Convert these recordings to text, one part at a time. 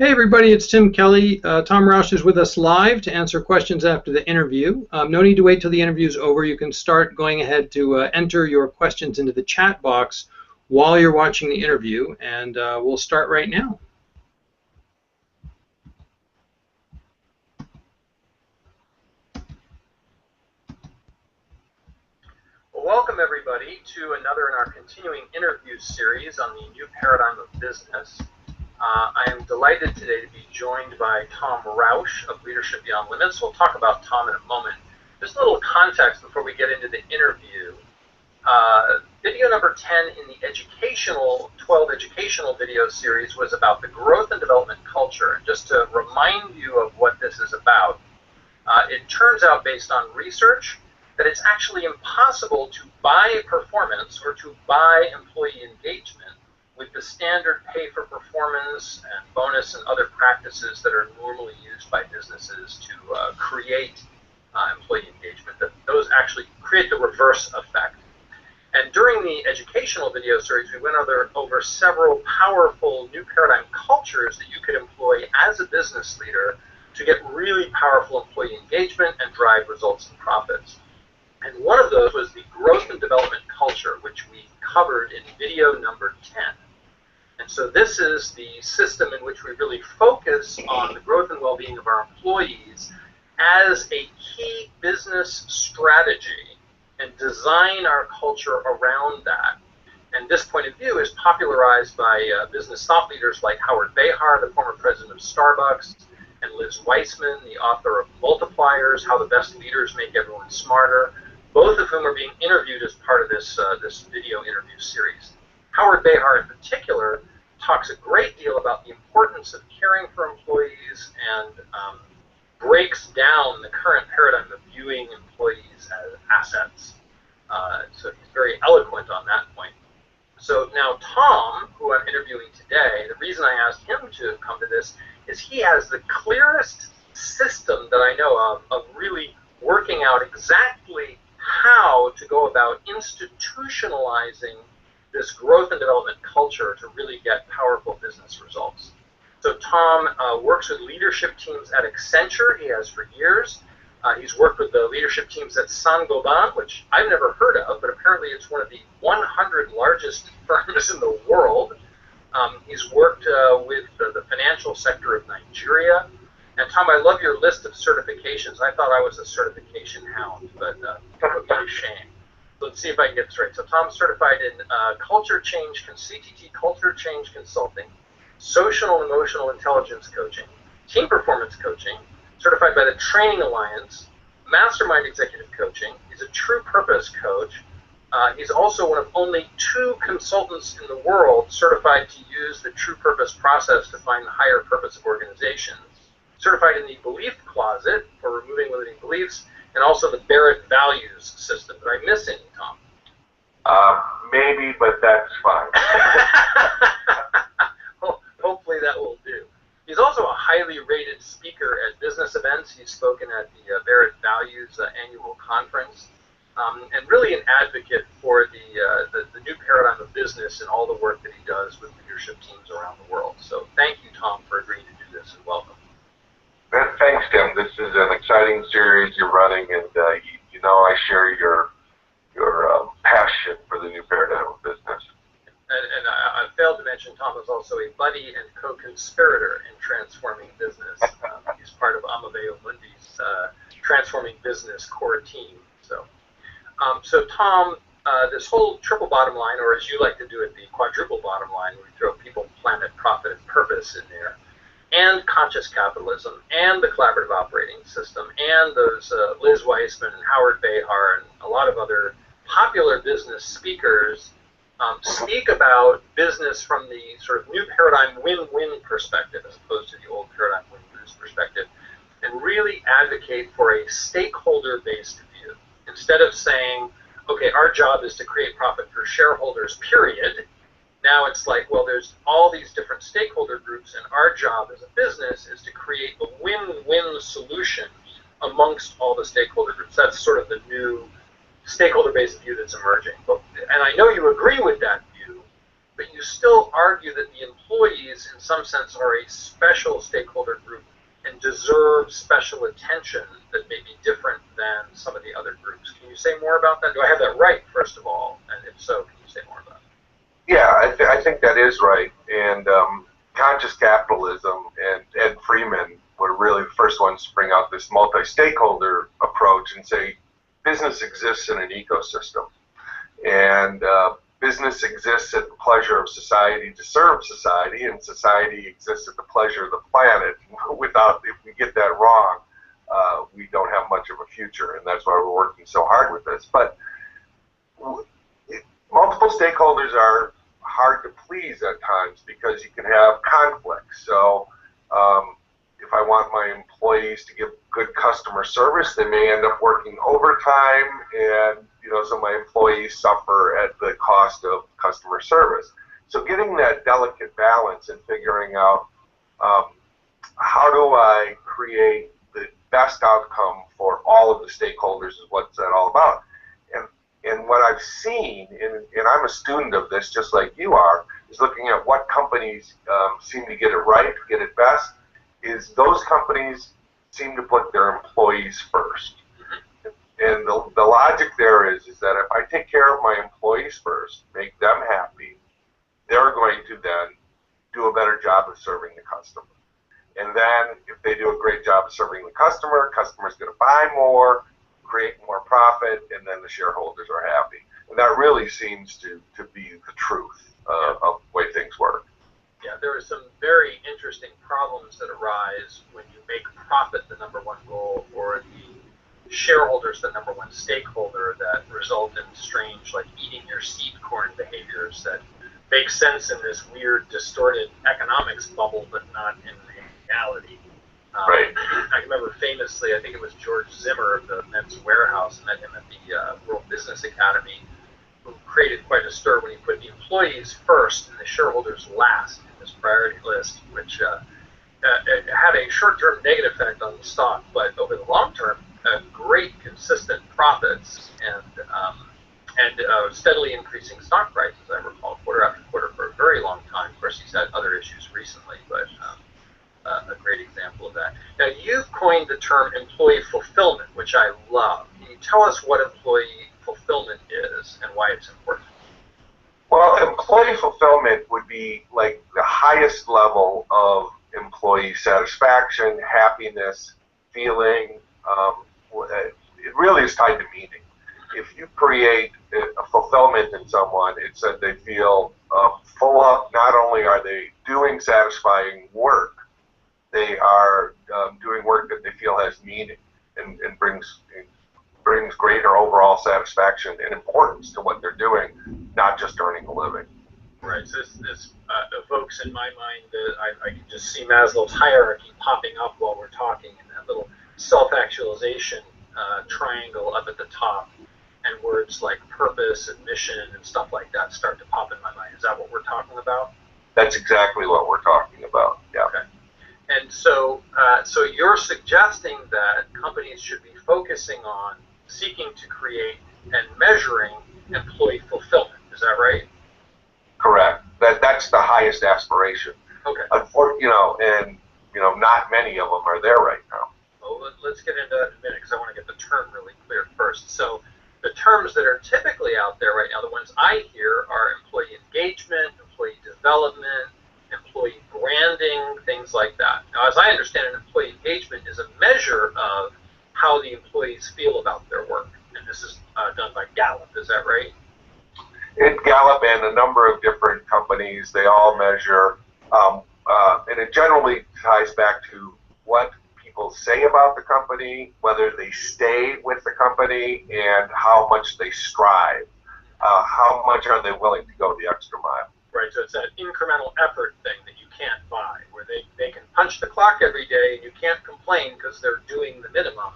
Hey everybody, it's Tim Kelley. Tom Rausch is with us live to answer questions after the interview. No need to wait till the interview is over. You can start going ahead to enter your questions into the chat box while you're watching the interview, and we'll start right now. Well, welcome everybody to another in our continuing interview series on the new paradigm of business. I am delighted today to be joined by Tom Rausch of Leadership Beyond Limits. We'll talk about Tom in a moment. Just a little context before we get into the interview. Video number 10 in the 12 educational video series was about the growth and development culture. And just to remind you of what this is about, it turns out based on research that it's actually impossible to buy performance or to buy employee engagement with the standard pay for performance and bonus and other practices that are normally used by businesses to create employee engagement. That those actually create the reverse effect. And during the educational video series, we went over several powerful new paradigm cultures that you could employ as a business leader to get really powerful employee engagement and drive results and profits. And one of those was the growth and development culture, which we covered in video number 10. And so this is the system in which we really focus on the growth and well-being of our employees as a key business strategy and design our culture around that. And this point of view is popularized by business thought leaders like Howard Behar, the former president of Starbucks, and Liz Weissman, the author of Multipliers, How the Best Leaders Make Everyone Smarter, both of whom are being interviewed as part of this video interview series. Howard Behar in particular talks a great deal about the importance of caring for employees and breaks down the current paradigm of viewing employees as assets. So he's very eloquent on that point. So now Tom, who I'm interviewing today, the reason I asked him to come to this is he has the clearest system that I know of really working out exactly how to go about institutionalizing this growth and development culture to really get powerful business results. So Tom works with leadership teams at Accenture. He has for years. He's worked with the leadership teams at Saint-Gobain, which I've never heard of, but apparently it's one of the 100 largest firms in the world. He's worked with the financial sector of Nigeria. And Tom, I love your list of certifications. I thought I was a certification hound, but probably a shame. Let's see if I can get this right. So Tom's certified in CTT Culture Change Consulting, Social and Emotional Intelligence Coaching, Team Performance Coaching, certified by the Training Alliance, Mastermind Executive Coaching. He's a True Purpose Coach. He's also one of only 2 consultants in the world certified to use the True Purpose process to find the higher purpose of organizations. Certified in the Belief Closet for removing limiting beliefs, and also the Barrett Values System. Did I miss any, Tom? Maybe, but that's fine. Well, hopefully that will do. He's also a highly rated speaker at business events. He's spoken at the Barrett Values annual conference, and really an advocate for the new paradigm of business and all the work that he does with leadership teams around the world. So thank you, Tom, for agreeing to do this, and welcome. Thanks, Tim. This is an exciting series you're running, and you know I share your passion for the new paradigm of business. And I failed to mention Tom is also a buddy and co-conspirator in transforming business. He's part of Amabeo Mundi's transforming business core team. So Tom, this whole triple bottom line, or as you like to do it, the quadruple bottom line, we throw people, planet, profit, and purpose in there, and conscious capitalism, and the collaborative operating system, and those Liz Weissman and Howard Behar and a lot of other popular business speakers speak about business from the sort of new paradigm win-win perspective as opposed to the old paradigm win-lose perspective, and really advocate for a stakeholder-based view. Instead of saying, okay, our job is to create profit for shareholders, period, now it's like, well, there's all these different stakeholder groups, and our job as a business is to create a win-win solution amongst all the stakeholder groups. That's sort of the new stakeholder-based view that's emerging. And I know you agree with that view, but you still argue that the employees, in some sense, are a special stakeholder group and deserve special attention that may be different than some of the other groups. Can you say more about that? Do I have that right, first of all? And if so, can you say more about it? Yeah, I think that is right. And conscious capitalism and Ed Freeman were really the first ones to bring out this multi-stakeholder approach and say business exists in an ecosystem. And business exists at the pleasure of society to serve society, and society exists at the pleasure of the planet. If we get that wrong, we don't have much of a future, and that's why we're working so hard with this. But multiple stakeholders are hard to please at times because you can have conflicts. So if I want my employees to give good customer service, they may end up working overtime, and so my employees suffer at the cost of customer service. So getting that delicate balance and figuring out how do I create the best outcome for all of the stakeholders is what's that all about. And what I've seen, and I'm a student of this just like you are, is looking at what companies seem to get it right, get it best, is those companies seem to put their employees first. And the logic there is that if I take care of my employees first, make them happy, they're going to then do a better job of serving the customer. And then if they do a great job of serving the customer's going to buy more, create more profit, and then the shareholders are happy. And that really seems to be the truth of the way things work. Yeah, there are some very interesting problems that arise when you make profit the number one goal, or the shareholders the number one stakeholder, that result in strange, like eating your seed corn behaviors that make sense in this weird, distorted economics bubble, but not in reality. Right. I remember famously, I think it was George Zimmer of the Men's Warehouse, met him at the World Business Academy, who created quite a stir when he put the employees first and the shareholders last in his priority list, which it had a short-term negative effect on the stock, but over the long term, great consistent profits and steadily increasing stock prices, I recall, quarter after quarter for a very long time. Of course, he's had other issues recently, but a great example of that. Now, you've coined the term employee fulfillment, which I love. Can you tell us what employee fulfillment is and why it's important? Well, employee fulfillment would be like the highest level of employee satisfaction, happiness, feeling. It really is tied to meaning. If you create a fulfillment in someone, it's that they feel full up. Not only are they doing satisfying work, they are doing work that they feel has meaning and brings greater overall satisfaction and importance to what they're doing, not just earning a living. Right. So this evokes in my mind that I can just see Maslow's hierarchy popping up while we're talking, and that little self-actualization triangle up at the top, and words like purpose and mission and stuff like that start to pop in my mind. Is that what we're talking about? That's exactly what we're talking about. Yeah. Okay. And so you're suggesting that companies should be focusing on seeking to create and measuring employee fulfillment. Is that right? Correct. That's the highest aspiration. Okay. And not many of them are there right now. Well, let's get into that in a minute, because I want to get the term really clear first. So the terms that are typically out there right now, the ones I hear, are employee engagement, employee development, employee branding, things like that. Now, as I understand it, employee engagement is a measure of how the employees feel about their work, and this is done by Gallup. Is that right? Gallup and a number of different companies, they all measure, and it generally ties back to what people say about the company, whether they stay with the company, and how much they strive. How much are they willing to go the extra mile? Right, so it's that incremental effort thing that you can't buy, where they can punch the clock every day and you can't complain because they're doing the minimum.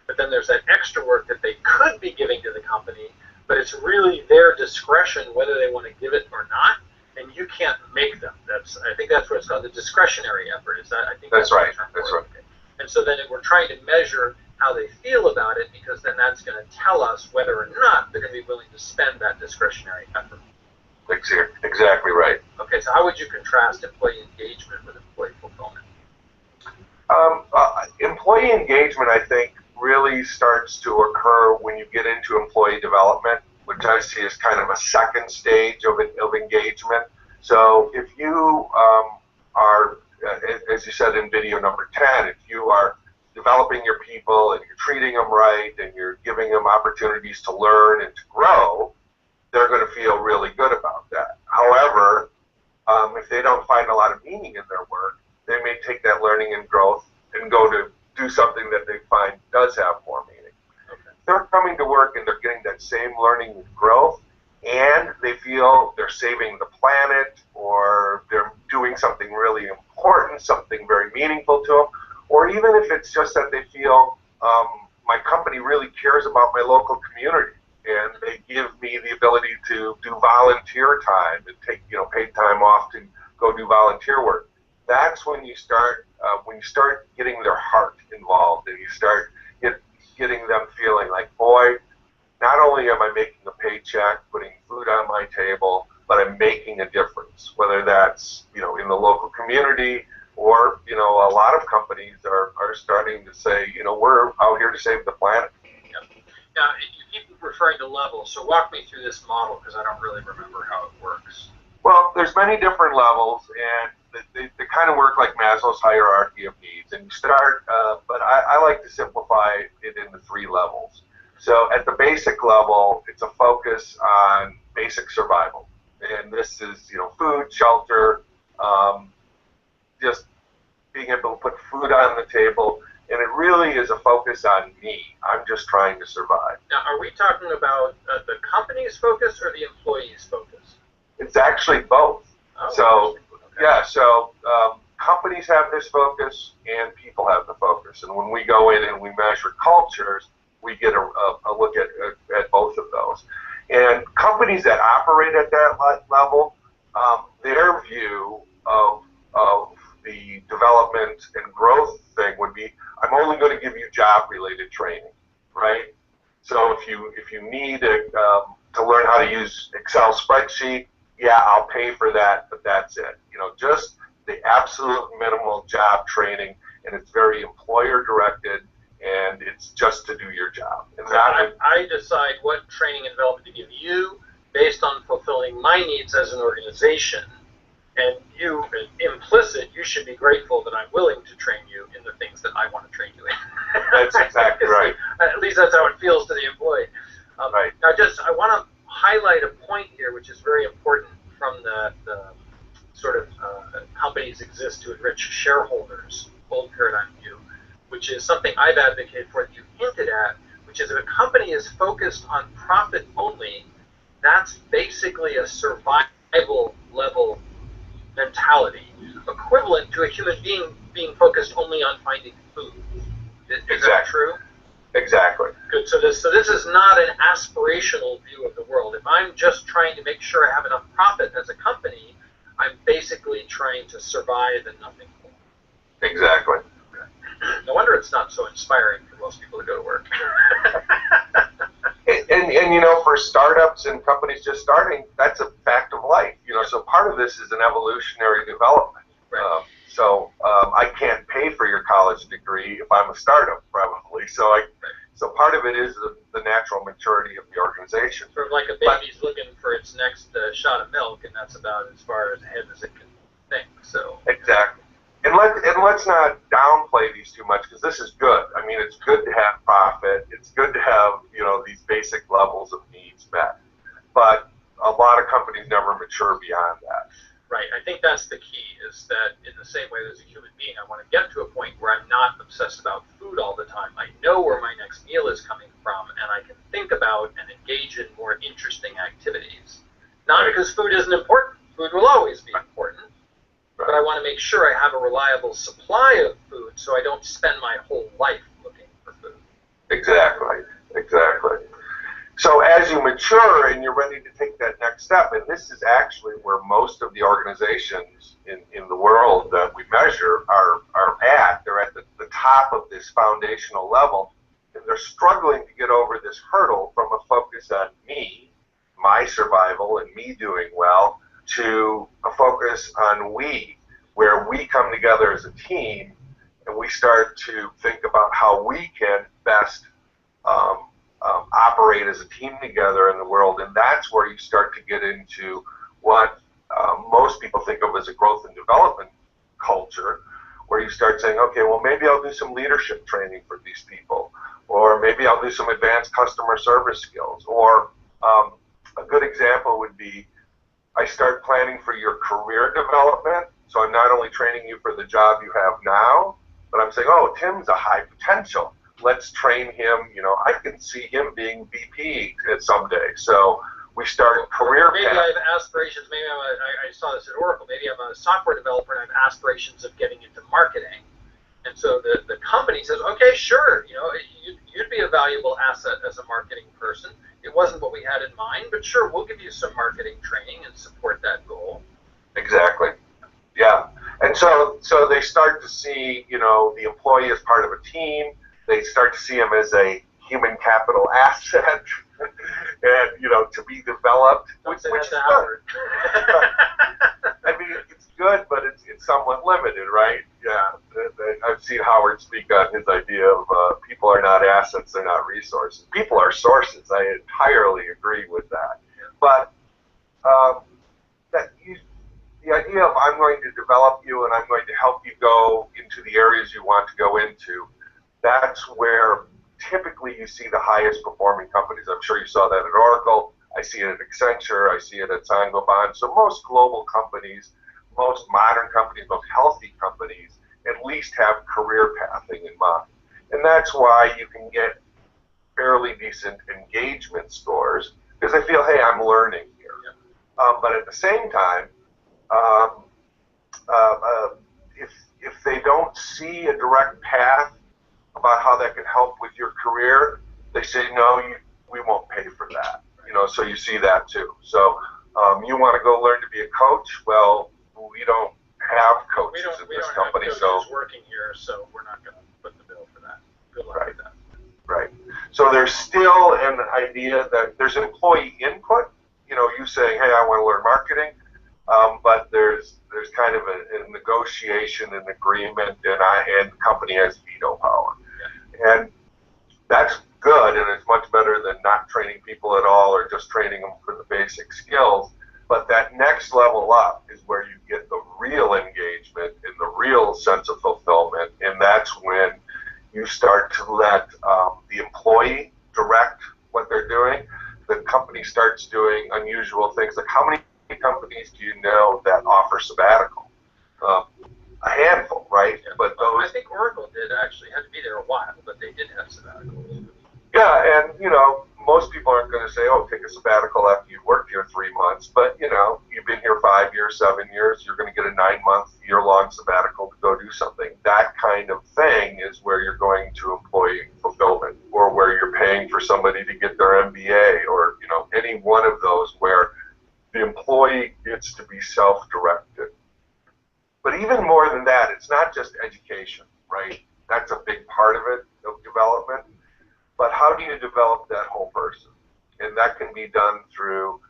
But then there's that extra work that they could be giving to the company, but it's really their discretion whether they want to give it or not, and you can't make them. I think that's what it's called, the discretionary effort. Is that? I think that's right. That's right. Okay. And so then we're trying to measure how they feel about it, because then that's going to tell us whether or not they're going to be willing to spend that discretionary effort. Exactly right. Okay, so how would you contrast employee engagement with employee fulfillment? Employee engagement, I think, really starts to occur when you get into employee development, which I see as kind of a second stage of engagement. So if you are, as you said in video number 10, if you are developing your people and you're treating them right and you're giving them opportunities to learn and to grow, they're going to feel really good about that. However, if they don't find a lot of meaning in their work, they may take that learning and growth and go to do something that they find does have more meaning. Okay. They're coming to work and they're getting that same learning and growth, and they feel they're saving the planet, or they're doing something really important, something very meaningful to them, or even if it's just that they feel my company really cares about my local community, and they give me the ability to do volunteer time and take paid time off to go do volunteer work. That's when you start getting their heart involved, and you start getting them feeling like, boy, not only am I making a paycheck, putting food on my table, but I'm making a difference. Whether that's in the local community, or a lot of companies are starting to say, we're out here to save the planet. Now, you keep referring to levels, so walk me through this model, because I don't really remember how it works. Well, there's many different levels, and they kind of work like Maslow's hierarchy of needs. And you start, but I like to simplify it into 3 levels. So at the basic level, it's a focus on basic survival. And this is, food, shelter, just being able to put food on the table. And it really is a focus on me. I'm just trying to survive. Now, are we talking about the company's focus or the employee's focus? It's actually both. Oh, so, okay. yeah, so companies have this focus and people have the focus. And when we go in and we measure cultures, we get a look at both of those. And companies that operate at that level, their view of the development and growth thing would be, I'm only going to give you job-related training, right? So if you need to learn how to use Excel spreadsheet, yeah, I'll pay for that, but that's it. Just the absolute minimal job training, and it's very employer-directed, and it's just to do your job. And so I decide what training and development to give you based on fulfilling my needs as an organization. And you, implicit, you should be grateful that I'm willing to train you in the things that I want to train you in. That's exactly right. At least that's how it feels to the employee. Right. Now, I want to highlight a point here, which is very important from the sort of companies exist to enrich shareholders, old paradigm view, which is something I've advocated for that you hinted at, which is if a company is focused on profit only, that's basically a survival level mentality, equivalent to a human being focused only on finding food. Is that true? Exactly. Good. So this is not an aspirational view of the world. If I'm just trying to make sure I have enough profit as a company, I'm basically trying to survive and nothing more. Exactly. Okay. No wonder it's not so inspiring for most people to go to work. And for startups and companies just starting, that's a fact of life. So part of this is an evolutionary development. Right. I can't pay for your college degree if I'm a startup, probably. So part of it is the natural maturity of the organization. Sort of like a baby's looking for its next shot of milk, and that's about as far ahead as it can think. So exactly. And let's not downplay these too much, because this is good. I mean, it's good to have profit. It's good to have these basic levels of needs met. But a lot of companies never mature beyond that. Right. I think that's the key, is that in the same way as a human being, I want to get to a point where I'm not obsessed about food all the time. I know where my next meal is coming from, and I can think about and engage in more interesting activities. Not because food isn't important. Food will always be important. But I want to make sure I have a reliable supply of food so I don't spend my whole life looking for food. Exactly. So as you mature and you're ready to take that next step, and this is actually where most of the organizations in the world that we measure are at. They're at the top of this foundational level, and they're struggling to get over this hurdle from a focus on me, my survival and me doing well, to a focus on we, where we come together as a team and we start to think about how we can best operate as a team together in the world. And that's where you start to get into what most people think of as a growth and development culture, where you start saying, okay, well, maybe I'll do some leadership training for these people, or maybe I'll do some advanced customer service skills. Or a good example would be, I start planning for your career development. So I'm not only training you for the job you have now, but I'm saying, oh, Tim's a high potential. Let's train him. You know, I can see him being VP someday. So we start career maybe path. I have aspirations. Maybe I saw this at Oracle. Maybe I'm a software developer and I have aspirations of getting into marketing. And so the company says, okay, sure, you know, you'd be a valuable asset as a marketing person. It wasn't what we had in mind, but sure, we'll give you some marketing training and support that goal. Exactly. Yeah. And so they start to see, you know, the employee as part of a team. They start to see him as a human capital asset, and, you know, to be developed. Which is good. I mean, it's good, but it's somewhat limited, right? Yeah. I've seen Howard speak on his idea of people are not assets, they're not resources. People are sources. I entirely agree with that. But the idea of I'm going to develop you and I'm going to help you go into the areas you want to go into, that's where typically you see the highest performing companies. I'm sure you saw that at Oracle. I see it at Accenture. I see it at Saint-Gobain. So most global companies, most modern companies, most healthy companies at least have career pathing in mind. And that's why you can get fairly decent engagement scores, because they feel, hey, I'm learning here. But at the same time, if they don't see a direct path about how that can help with your career, they say, no, we won't pay for that. You know, so you see that too. So you want to go learn to be a coach? Well, we don't have coaches in this company. We don't have coaches working here, so we're not going to put the bill for that. Good luck with that. Right. So there's still an idea that there's employee input. You know, you saying, hey, I want to learn marketing. But there's kind of a negotiation and agreement, and the company has veto power. And that's good, and it's much better than not training people at all or just training them for the basic skills. But that next level up is where you get the real engagement and the real sense of fulfillment, and that's when you start to let the employee direct what they're doing. The company starts doing unusual things, like how many companies do you know that offer sabbatical? A handful, right? Yeah. But those, I think Oracle did actually. Had to be there a while, but they did have sabbaticals. yeah, and you know, most people aren't going to say, "Oh, take a sabbatical after you've worked here 3 months." But you know, you've been here 5 years, 7 years. You're going to get a 9-month, year-long sabbatical to go do something. That kind of thing is where you're going to employee fulfillment, or where you're paying for somebody to get their MBA, or you know, any one of those where the employee gets to be self-directed. But even more than that, it's not just education, right? That's a big part of it, of development. But how do you develop that whole person? And that can be done through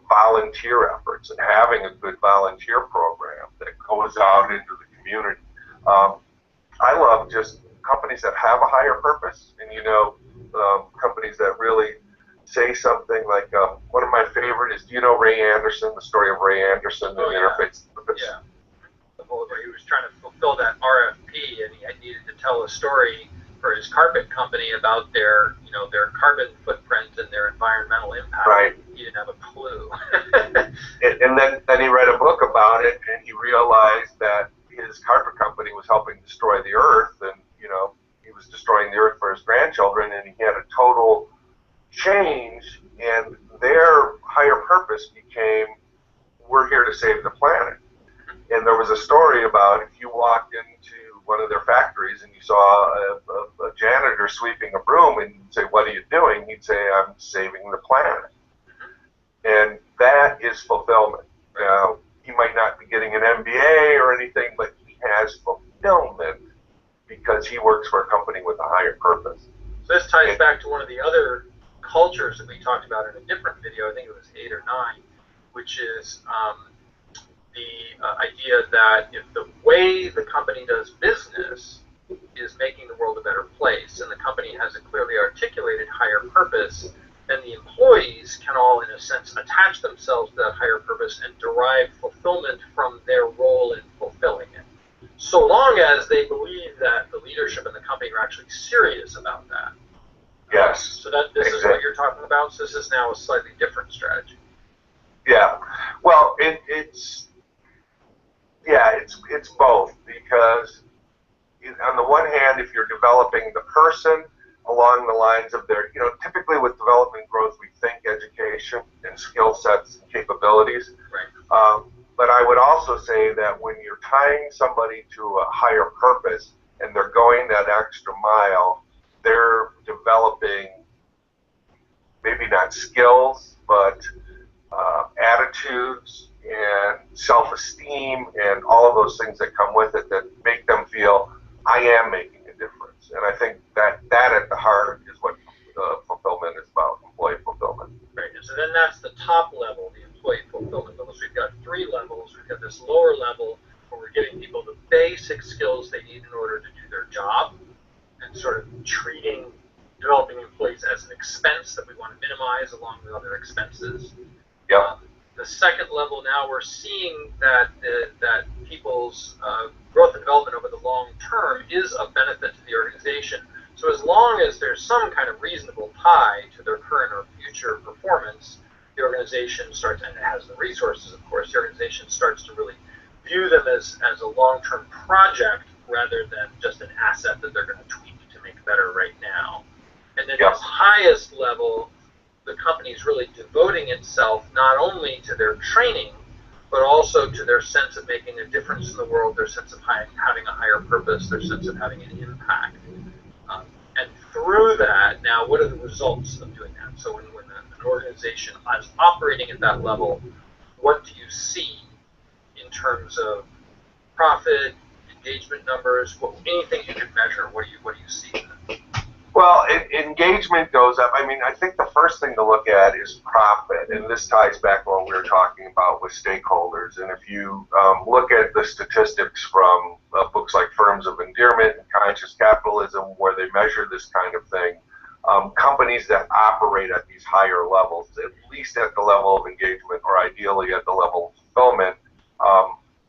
volunteer efforts and having a good volunteer program that goes out into the community. I love just companies that have a higher purpose, and you know, companies that really say something like, one of my favorite is, do you know Ray Anderson, the story of Ray Anderson and Interface? Yeah. Where he was trying to fulfill that RFP, and he needed to tell a story for his carpet company about their, you know, their carbon footprint and their environmental impact. Right. He didn't have a clue. and then he read a book about it, and he realized that his carpet company was helping destroy the earth, and you know, he was destroying the earth for his grandchildren, and he had a total change, and their higher purpose became, we're here to save the planet. And there was a story about if you walked into one of their factories and you saw a janitor sweeping a broom and you'd say, what are you doing? He'd say, I'm saving the planet. And that is fulfillment. Now, he might not be getting an MBA or anything, but he has fulfillment because he works for a company with a higher purpose. So this ties back to one of the other cultures that we talked about in a different video, I think it was 8 or 9, which is the idea that if the way the company does business is making the world a better place, and the company has a clearly articulated higher purpose, then the employees can all, in a sense, attach themselves to that higher purpose and derive fulfillment from their role in fulfilling it, so long as they believe that the leadership in the company are actually serious about that. Yes. So that this is what you're talking about. So this is now a slightly different strategy. Yeah. Well, it's both, because on the one hand, if you're developing the person along the lines of their, typically with development growth, we think education and skill sets and capabilities. Right. But I would also say that when you're tying somebody to a higher purpose and they're going that extra mile, they're developing maybe not skills, but attitudes and self-esteem and all of those things that come with it that make them feel, I am making a difference. And I think that at the heart is what fulfillment is about, employee fulfillment. Right. And so then that's the top level, the employee fulfillment level. So we've got 3 levels. We've got this lower level where we're giving people the basic skills they need in order to do their job, and sort of treating developing employees as an expense that we want to minimize along with other expenses. Yep. The second level, now we're seeing that that people's growth and development over the long term is of benefit to the organization. So as long as there's some kind of reasonable tie to their current or future performance, the organization starts, and it has the resources, of course, the organization starts to really view them as a long-term project rather than just an asset that they're going to tweak to make better right now. And then Yep. this highest level, the company is really devoting itself not only to their training, but also to their sense of making a difference in the world, their sense of having a higher purpose, their sense of having an impact. And through that, now, what are the results of doing that? So when an organization is operating at that level, what do you see in terms of profit, engagement numbers, anything you can measure? What do you see? Well, engagement goes up. I mean, I think the first thing to look at is profit, and this ties back to what we were talking about with stakeholders. And if you look at the statistics from books like Firms of Endearment and Conscious Capitalism, where they measure this kind of thing, companies that operate at these higher levels, at least at the level of engagement or ideally at the level of fulfillment,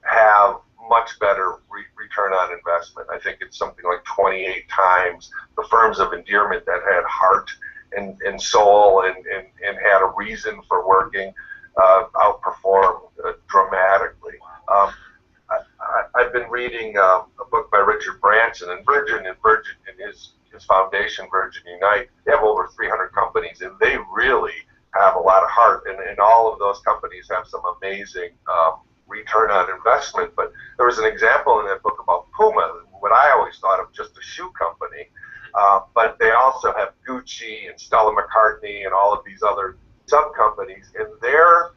have much better return on investment. I think it's something like 28 times the Firms of Endearment that had heart and soul and had a reason for working outperform dramatically. I've been reading a book by Richard Branson, and Virgin and his foundation, Virgin Unite, they have over 300 companies, and they really have a lot of heart, and all of those companies have some amazing return on investment. But there was an example in that book about Puma, what I always thought of just a shoe company, but they also have Gucci and Stella McCartney and all of these other sub-companies, and their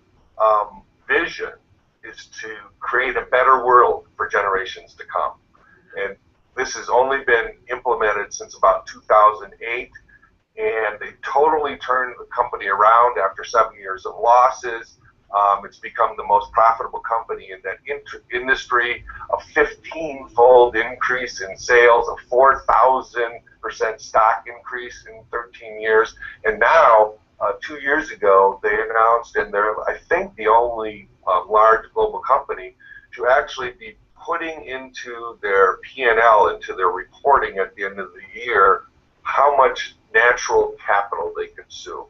vision is to create a better world for generations to come. And this has only been implemented since about 2008, and they totally turned the company around after 7 years of losses. It's become the most profitable company in that industry, a 15-fold increase in sales, a 4,000% stock increase in 13 years. And now, 2 years ago, they announced, and they're, I think, the only large global company to actually be putting into their P&L, into their reporting at the end of the year, how much natural capital they consume.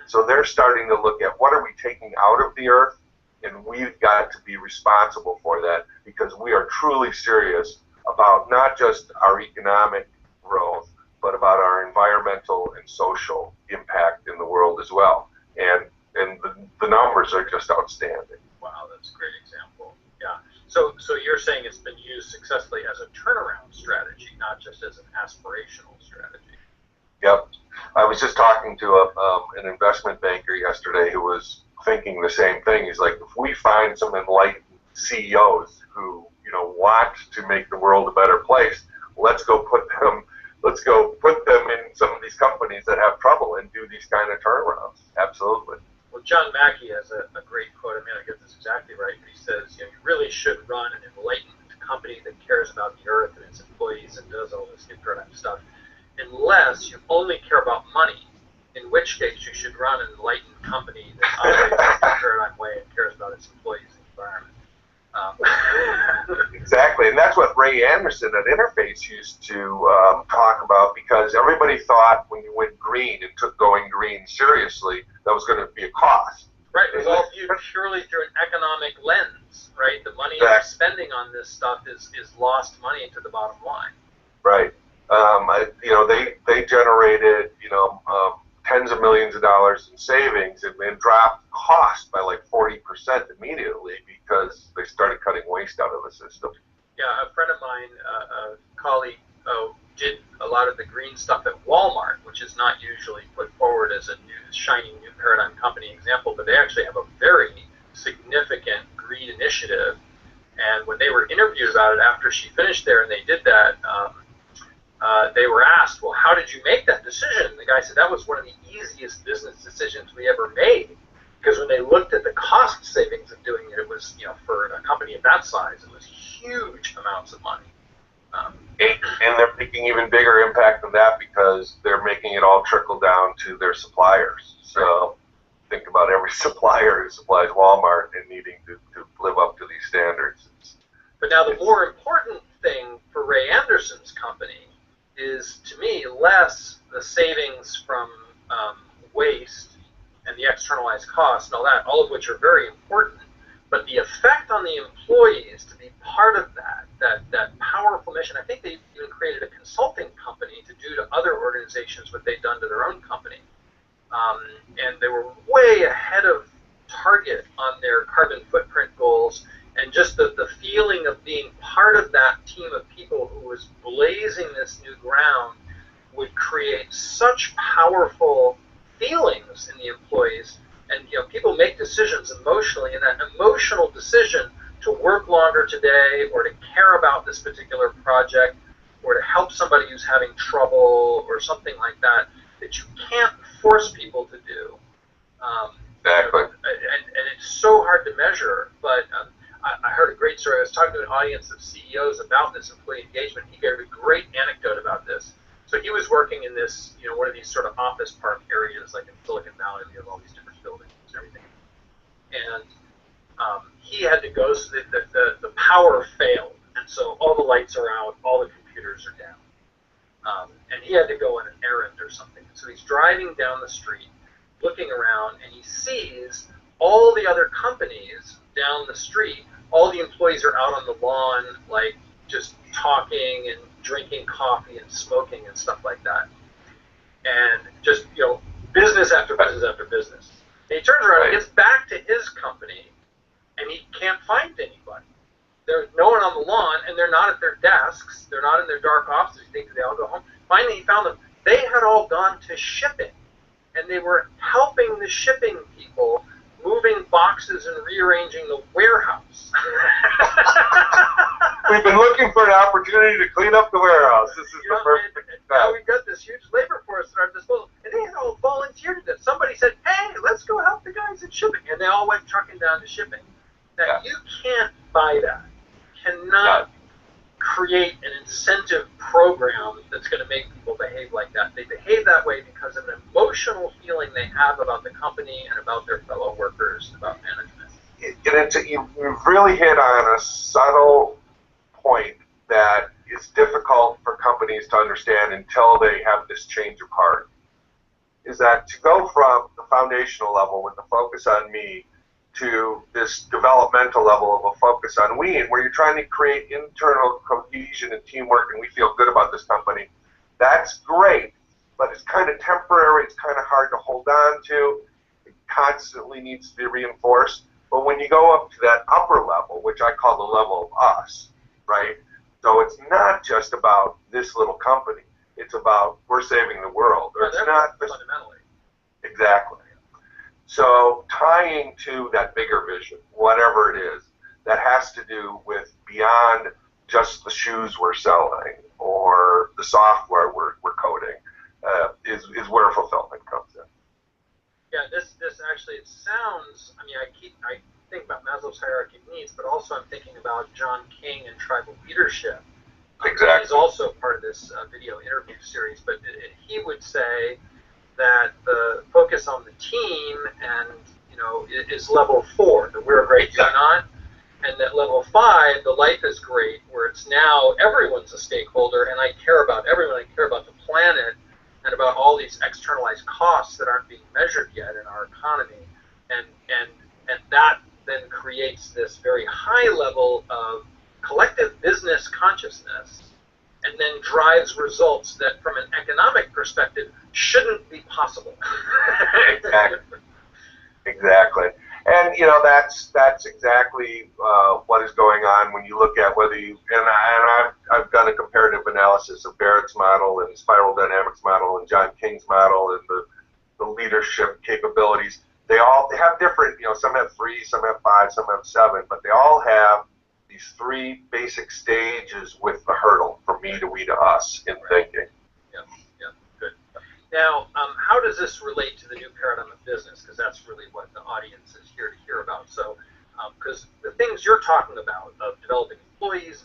So they're starting to look at what are we taking out of the earth, and we've got to be responsible for that, because we are truly serious about not just our economic growth, but about our environmental and social impact in the world as well. And the numbers are just outstanding. Wow, that's a great example. Yeah. So you're saying it's been used successfully as a turnaround strategy, not just as an aspirational strategy. Yep. I was just talking to an investment banker yesterday who was thinking the same thing. He's like, if we find some enlightened CEOs who want to make the world a better place, let's go put them let's go put them in some of these companies that have trouble and do these kind of turnarounds. Absolutely. Well, John Mackey has a great quote. I mean, I get this exactly right. But he says, you really should run an enlightened company that cares about the earth and its employees and does all this new paradigm stuff, unless you only care about money, in which case you should run an enlightened company that operates in the paradigm way and cares about its employees and the environment. Exactly, and that's what Ray Anderson at Interface used to talk about, because everybody thought when you went green and took going green seriously, that was going to be a cost. Right, it was all viewed purely through an economic lens, right? The money you're spending on this stuff is lost money to the bottom line. Right. They generated, tens of millions of dollars in savings and dropped cost by like 40% immediately because they started cutting waste out of the system. Yeah, a friend of mine, a colleague, did a lot of the green stuff at Walmart, which is not usually put forward as a shiny new paradigm company example, but they actually have a very significant green initiative. And when they were interviewed about it after she finished there and they did that, they were asked, well, how did you make that decision? And the guy said, that was one of the easiest business decisions we ever made. Because when they looked at the cost savings of doing it, it was, for a company of that size, it was huge amounts of money. And they're making even bigger impact than that because they're making it all trickle down to their suppliers. So think about every supplier who supplies Walmart and needing to live up to these standards. But now the more important thing for Ray Anderson's company is, to me, less the savings from waste and the externalized costs and all that, all of which are very important, but the effect on the employees to be part of that powerful mission. I think they even created a consulting company to do to other organizations what they'd done to their own company. And they were way ahead of target on their carbon footprint goals, and just the feeling of being part of that team of people who was blazing this new ground would create such powerful feelings in the employees. And people make decisions emotionally, and that emotional decision to work longer today, or to care about this particular project, or to help somebody who's having trouble, or something like that, that you can't force people to do. Exactly. And it's so hard to measure, but I heard a great story. I was talking to an audience of CEOs about this employee engagement. He gave a great anecdote about this. So he was working in this, one of these sort of office park areas, like in Silicon Valley. We have all these different buildings and everything. And he had to go, so the power failed. And so all the lights are out, all the computers are down. And he had to go on an errand or something. So he's driving down the street, looking around, and he sees all the other companies down the street. All the employees are out on the lawn, like just talking and drinking coffee and smoking and stuff like that. And just, business after business after business. And he turns around and gets back to his company, and he can't find anybody. There's no one on the lawn, and they're not at their desks. They're not in their dark offices. He thinks they all go home. Finally, he found them. They had all gone to shipping, and they were helping the shipping people, moving boxes and rearranging the warehouse. We've been looking for an opportunity to clean up the warehouse. This is the perfect time. Now we've got this huge labor force at our disposal, and they had all volunteered to this. Somebody said, hey, let's go help the guys at shipping, and they all went trucking down to shipping. Now, you can't buy that. You cannot create an incentive program that's going to make people behave like that. They behave that way because of an emotional feeling they have about the company and about their fellow workers and about management. You've really hit on a subtle point that is difficult for companies to understand until they have this change of heart. Is that to go from the foundational level with the focus on me to this developmental level of a focus on we, and where you're trying to create internal cohesion and teamwork, and we feel good about this company. That's great, but it's kind of temporary. It's kind of hard to hold on to. It constantly needs to be reinforced. But when you go up to that upper level, which I call the level of us, right? So it's not just about this little company. It's about we're saving the world. Or it's not fundamentally. Exactly. So tying to that bigger vision, whatever it is, that has to do with beyond just the shoes we're selling, or or the software we're coding is where fulfillment comes in. Yeah, this actually, it sounds, I mean, I think about Maslow's hierarchy of needs, but also I'm thinking about John King and tribal leadership. Exactly. He's also part of this video interview series, but he would say that the focus on the team and, is level 4, the we're great, you're not, and that level 5, the life is great, where it's now everyone's a stakeholder, and I care about everyone, I care about the planet, and about all these externalized costs that aren't being measured yet in our economy, and that then creates this very high level of collective business consciousness, and then drives results that, from an economic perspective, shouldn't be possible. Exactly. And that's exactly what is going on when you look at whether you and I've done a comparative analysis of Barrett's model and spiral dynamics model and John King's model and the leadership capabilities. They have different, some have 3, some have 5, some have 7, but they all have these 3 basic stages with the hurdle from me to we to us in thinking. Yeah, good. Now, how does this relate to the new paradigm of business? Because that's really what the audience is here to hear about. So, because the things you're talking about of developing employees,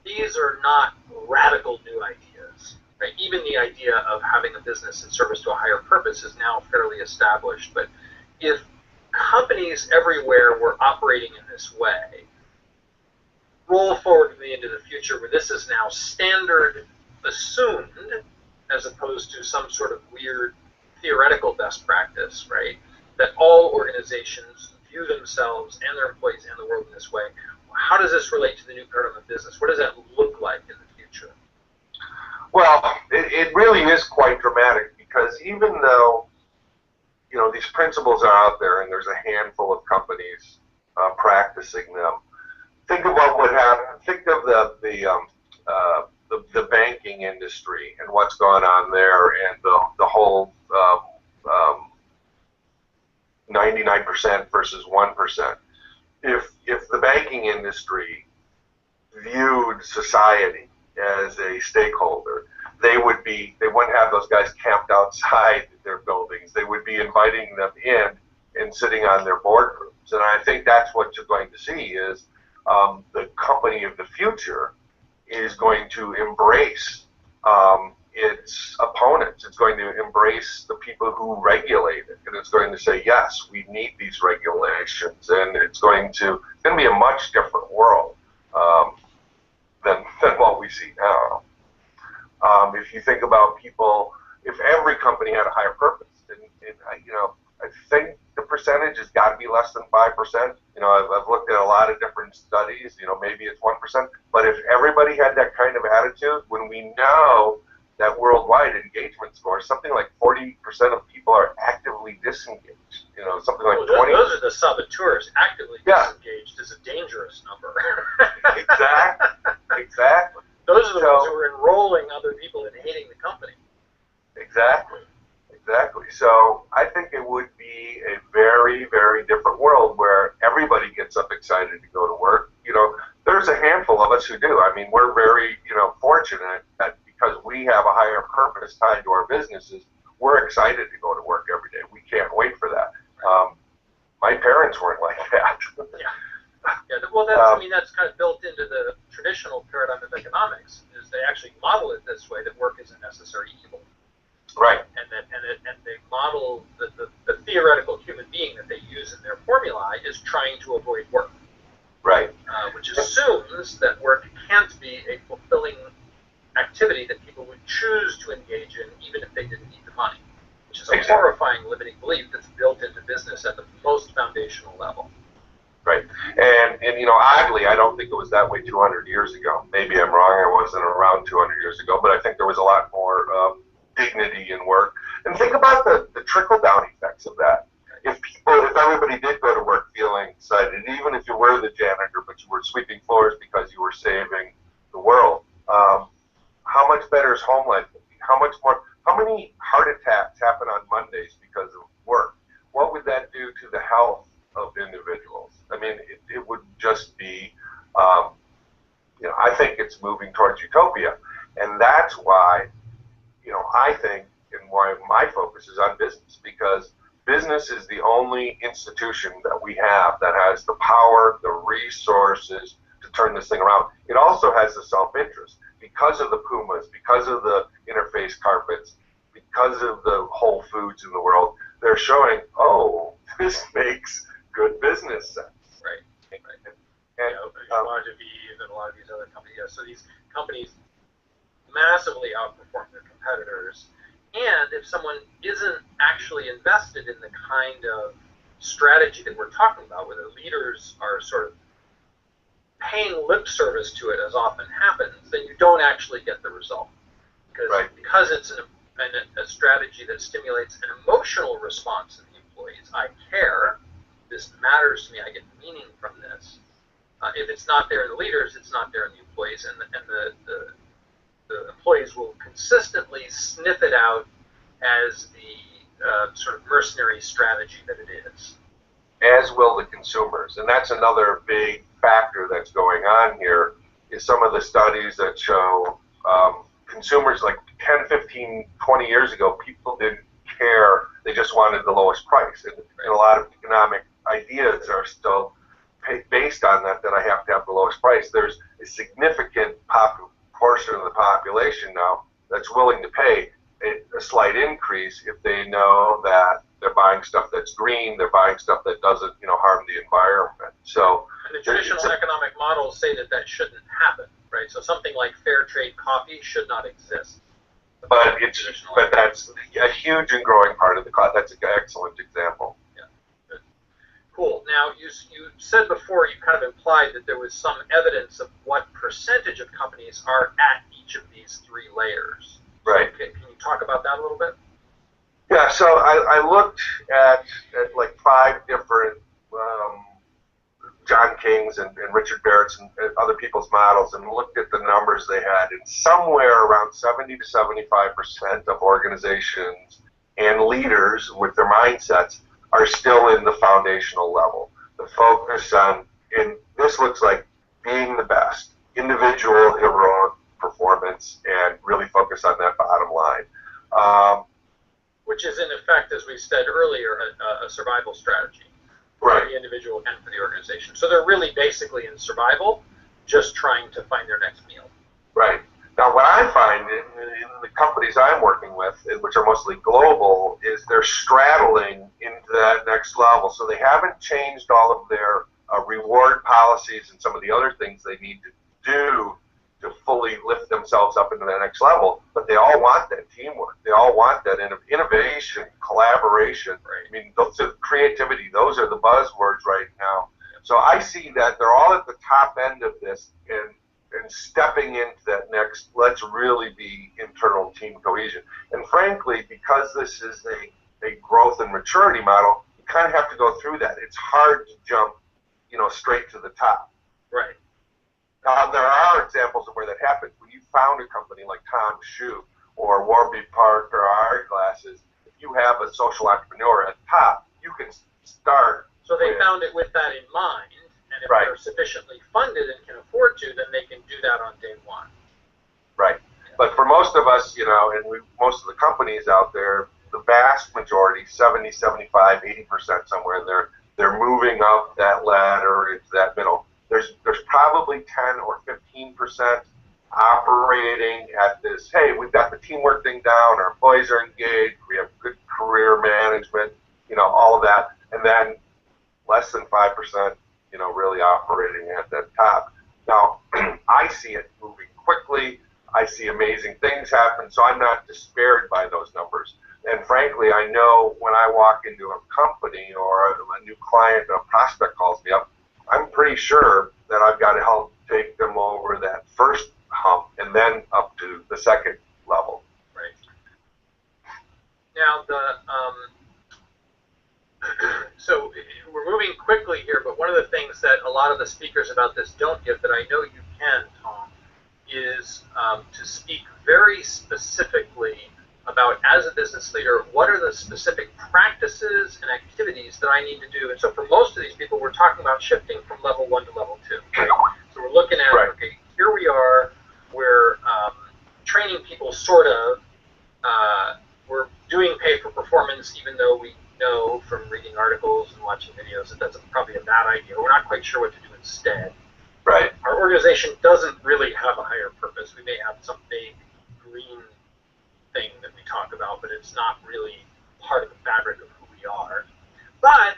these are not radical new ideas, right? Even the idea of having a business in service to a higher purpose is now fairly established. But if companies everywhere were operating in this way, roll forward into the future where this is now standard assumed, as opposed to some sort of weird theoretical best practice, right? That all organizations view themselves and their employees and the world in this way. How does this relate to the new paradigm of business? What does that look like in the future? Well, it really is quite dramatic, because even though these principles are out there and there's a handful of companies practicing them, think of what would happen. Think of the banking industry and what's going on there, and the whole 99% versus 1%. If the banking industry viewed society as a stakeholder, they wouldn't have those guys camped outside their buildings. They would be inviting them in and sitting on their boardrooms. And I think that's what you're going to see is the company of the future is going to embrace its opponents. It's going to embrace the people who regulate it, and it's going to say, yes, we need these regulations, and it's going to be a much different world than what we see now. If you think about people, if every company had a higher purpose, and I think the percentage has got to be less than 5%. I've looked at a lot of different studies. Maybe it's 1%. But if everybody had that kind of attitude, when we know that worldwide engagement score, something like 40% of people are actively disengaged. Something like 20. Those are the saboteurs. Actively disengaged is a dangerous number. Exactly. Those are the ones who are enrolling other people in hating the company. Exactly. So I think it would be a very, very different world where everybody gets up excited to go to work. There's a handful of us who do. I mean, we're very, fortunate that because we have a higher purpose tied to our businesses, we're excited to go to work every day. We can't wait for that. My parents weren't like that. Yeah. Well, that's kind of built into the traditional paradigm of economics. Is they actually model it this way, that work is a necessary evil. Right. And they model the theoretical human being that they use in their formulae is trying to avoid work. Right. Which assumes that work can't be a fulfilling activity that people would choose to engage in even if they didn't need the money, which is a horrifying limiting belief that's built into business at the most foundational level. Right. And oddly, I don't think it was that way 200 years ago. Maybe I'm wrong. I wasn't around 200 years ago, but I think there was a lot more dignity in work. And think about the trickle-down effects of that. If everybody did go to work feeling excited, even if you were the janitor, but you were sweeping floors because you were saving the world, how much better is home life? How many heart attacks happen on Mondays because of work? What would that do to the health of individuals? I mean, it would just be, I think it's moving towards utopia. And that's why, I think, and why my focus is on business, because business is the only institution that we have that has the power, the resources to turn this thing around. It also has the self-interest because of the Pumas, because of the Interface carpets, because of the Whole Foods in the world. They're showing, oh, this makes good business sense. Right. And, Longevity and a lot of these other companies. Yeah, so these companies massively outperform their competitors. And if someone isn't actually invested in the kind of strategy that we're talking about, where the leaders are sort of paying lip service to it, as often happens, then you don't actually get the result. Because it's a strategy that stimulates an emotional response in the employees. I care. This matters to me. I get meaning from this. If it's not there in the leaders, it's not there in the employees, and the employees will consistently sniff it out as the sort of mercenary strategy that it is. As will the consumers. And that's another big factor that's going on here, is some of the studies that show consumers like 10, 15, 20 years ago, people didn't care. They just wanted the lowest price. And a lot of economic ideas are still based on that I have to have the lowest price. There's a significant portion of the population now that's willing to pay a slight increase if they know that they're buying stuff that's green, they're buying stuff that doesn't, harm the environment. So, and the traditional economic models say that shouldn't happen, right? So something like fair trade coffee should not exist. But that's a huge and growing part of the cost. That's an excellent example. Yeah, good. Cool. Now, you said before, you kind of implied that there was some evidence of what percentage of companies are at each of these three layers. Right. So, can you talk about that a little bit? Yeah, so I looked at like 5 different John King's and Richard Barrett's and other people's models and looked at the numbers they had. And somewhere around 70 to 75% of organizations and leaders with their mindsets are still in the foundational level. The focus on, and this looks like being the best, individual heroic performance, and really focus on that bottom line. Which is, in effect, as we said earlier, a survival strategy for the individual and for the organization. So they're really basically in survival, just trying to find their next meal. Right. Now, what I find in the companies I'm working with, which are mostly global, is they're straddling into that next level. So they haven't changed all of their reward policies and some of the other things they need to do to fully lift themselves up into that next level, but they all want that teamwork. They all want that innovation, collaboration. Right. I mean, those are creativity. Those are the buzzwords right now. So I see that they're all at the top end of this and stepping into that next, let's really be internal team cohesion. And frankly, because this is a growth and maturity model, you kind of have to go through that. It's hard to jump, straight to the top. Right. There are examples of where that happens. When you found a company like Tom's Shoe or Warby Parker or Art Glasses, if you have a social entrepreneur at the top, you can start. So they found it with that in mind, and if they're sufficiently funded and can afford to, then they can do that on day one. Right. Yeah. But for most of us, most of the companies out there, the vast majority, 70, 75, 80% somewhere, they're moving up that ladder into that middle. There's probably 10 or 15% operating at this, hey, we've got the teamwork thing down, our employees are engaged, we have good career management, all of that. And then less than 5%, really operating at that top. Now, I see it moving quickly. I see amazing things happen, so I'm not despaired by those numbers. And frankly, I know when I walk into a company or a new client or a prospect calls me up, I'm pretty sure that I've got to help take them over that first hump and then up to the second level. Right. Now, so we're moving quickly here, but one of the things that a lot of the speakers about this don't get, that I know you can, Tom, is to speak very specifically about, as a business leader, what are the specific practices and activities that I need to do. And so for most of these people, we're talking about shifting from level 1 to level 2. Right? So we're looking at, okay, here we are, we're sort of, we're doing pay for performance, even though we know from reading articles and watching videos that that's probably a bad idea. We're not quite sure what to do instead. Right. Our organization doesn't really have a higher purpose. We may have some big green thing that we talk about, but it's not really part of the fabric of who we are. But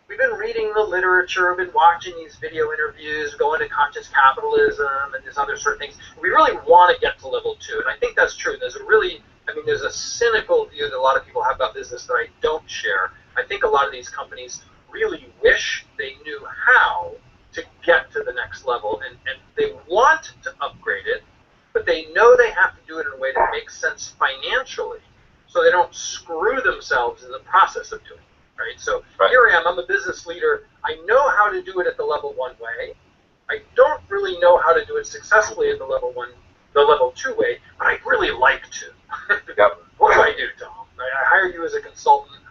we've been reading the literature, we've been watching these video interviews, going to conscious capitalism and these other sort of things. We really want to get to level 2, and I think that's true. There's a cynical view that a lot of people have about business that I don't share. I think a lot of these companies really wish they knew how to get to the next level, and they want to upgrade it, but they know they have to do it in a way that makes sense financially, so they don't screw themselves in the process of doing it, right? So here I am, I'm a business leader, I know how to do it at the level 1 way, I don't really know how to do it successfully at the level 2 way, but I'd really like to. Yep. What do I do, Tom? I hire you as a consultant,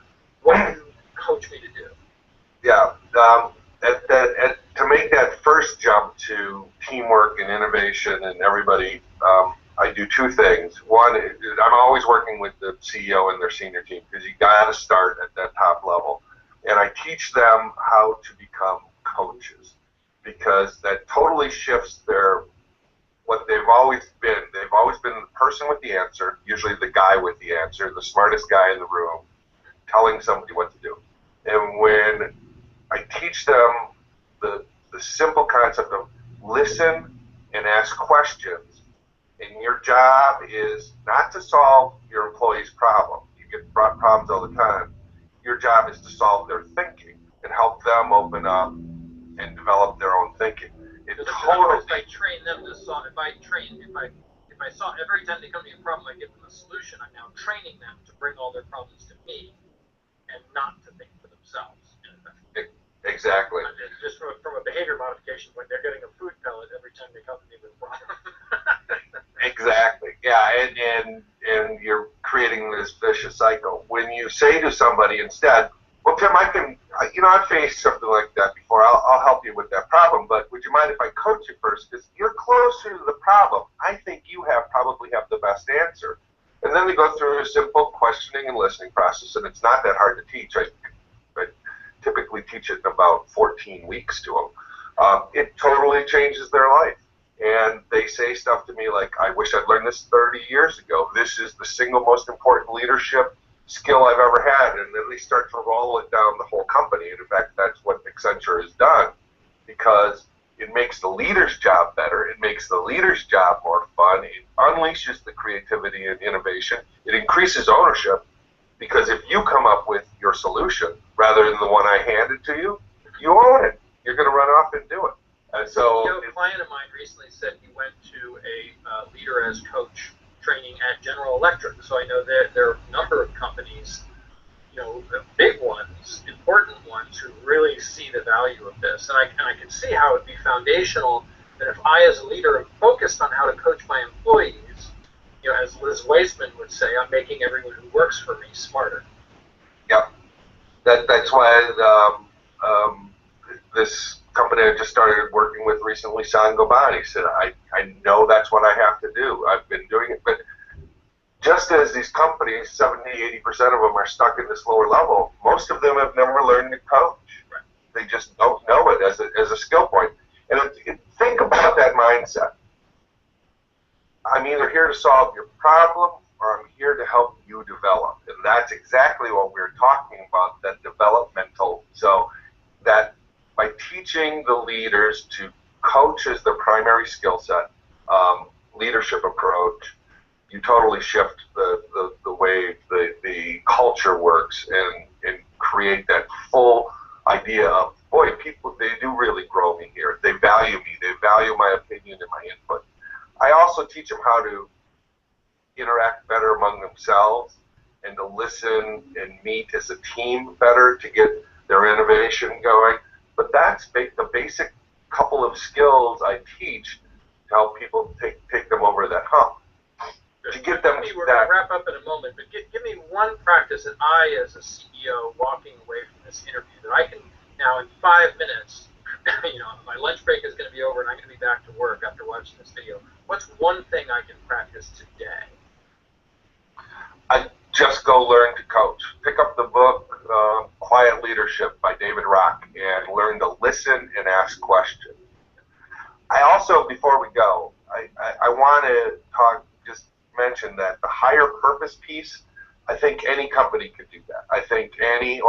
what do you coach me to do? Yeah. To make that first jump to teamwork and innovation and everybody, I do 2 things. One, I'm always working with the CEO and their senior team because you got to start at that top level. And I teach them how to become coaches because that totally shifts what they've always been. They've always been the person with the answer, usually the guy with the answer, the smartest guy in the room, telling somebody what to do. And when I teach them the simple concept of listen and ask questions, and your job is not to solve your employee's problem. You get problems all the time. Your job is to solve their thinking and help them open up and develop their own thinking. If I train them to solve, if I solve every time they come to me a problem, I give them a solution. I'm now training them to bring all their problems to me and not to think for themselves. Exactly. Just from a behavior modification point, they're getting a food pellet every time they come to me with a problem. Exactly. Yeah, and you're creating this vicious cycle. When you say to somebody instead, well, Tim, I've faced something like that before. I'll help you with that problem, but would you mind if I coach you first? Because you're closer to the problem. I think you probably have the best answer. And then we go through a simple questioning and listening process, and it's not that hard to teach. I typically teach it in about 14 weeks to them. It totally changes their life. And they say stuff to me like, I wish I'd learned this 30 years ago. This is the single most important leadership skill I've ever had. And then they start to roll it down the whole company. And in fact, that's what Accenture has done, because it makes the leader's job better. It makes the leader's job more fun. It unleashes the creativity and innovation. It increases ownership, because if you come up with your solution rather than the one I handed to you, you own it. You're going to run off and do it. And so, a client of mine recently said he went to a leader as coach training at General Electric. So I know that there are a number of companies, big ones, important ones, who really see the value of this. And I can see how it would be foundational that if I, as a leader, am focused on how to coach my employees, as Liz Weissman would say, I'm making everyone who works for me smarter. Yep. That's why this company I just started working with recently, Sangobani, said, I know that's what I have to do. I've been doing it. But just as these companies, 70, 80% of them are stuck in this lower level, most of them have never learned to coach. Right. They just don't know it as a skill point. And think about that mindset. I'm either here to solve your problem or I'm here to help you develop. And that's exactly what we're talking about, that developmental. So that by teaching the leaders to coach as their primary skill set, leadership approach, you totally shift the way the culture works and create that full idea of, boy, people, they do really grow me here. They value me. They value my opinion and my input. I also teach them how to interact better among themselves and to listen and meet as a team better to get their innovation going. But that's the basic couple of skills I teach to help people take them over that hump. To get them we're going to wrap up in a moment, but give me one practice that I, as a CEO, walking away from this interview, that I can now in 5 minutes, my lunch break is going to be over and I'm going to be back to work after watching this video. What's one thing I can practice today ask questions. I also, before we go, I want to just mention that the higher purpose piece, I think any company could do that. I think any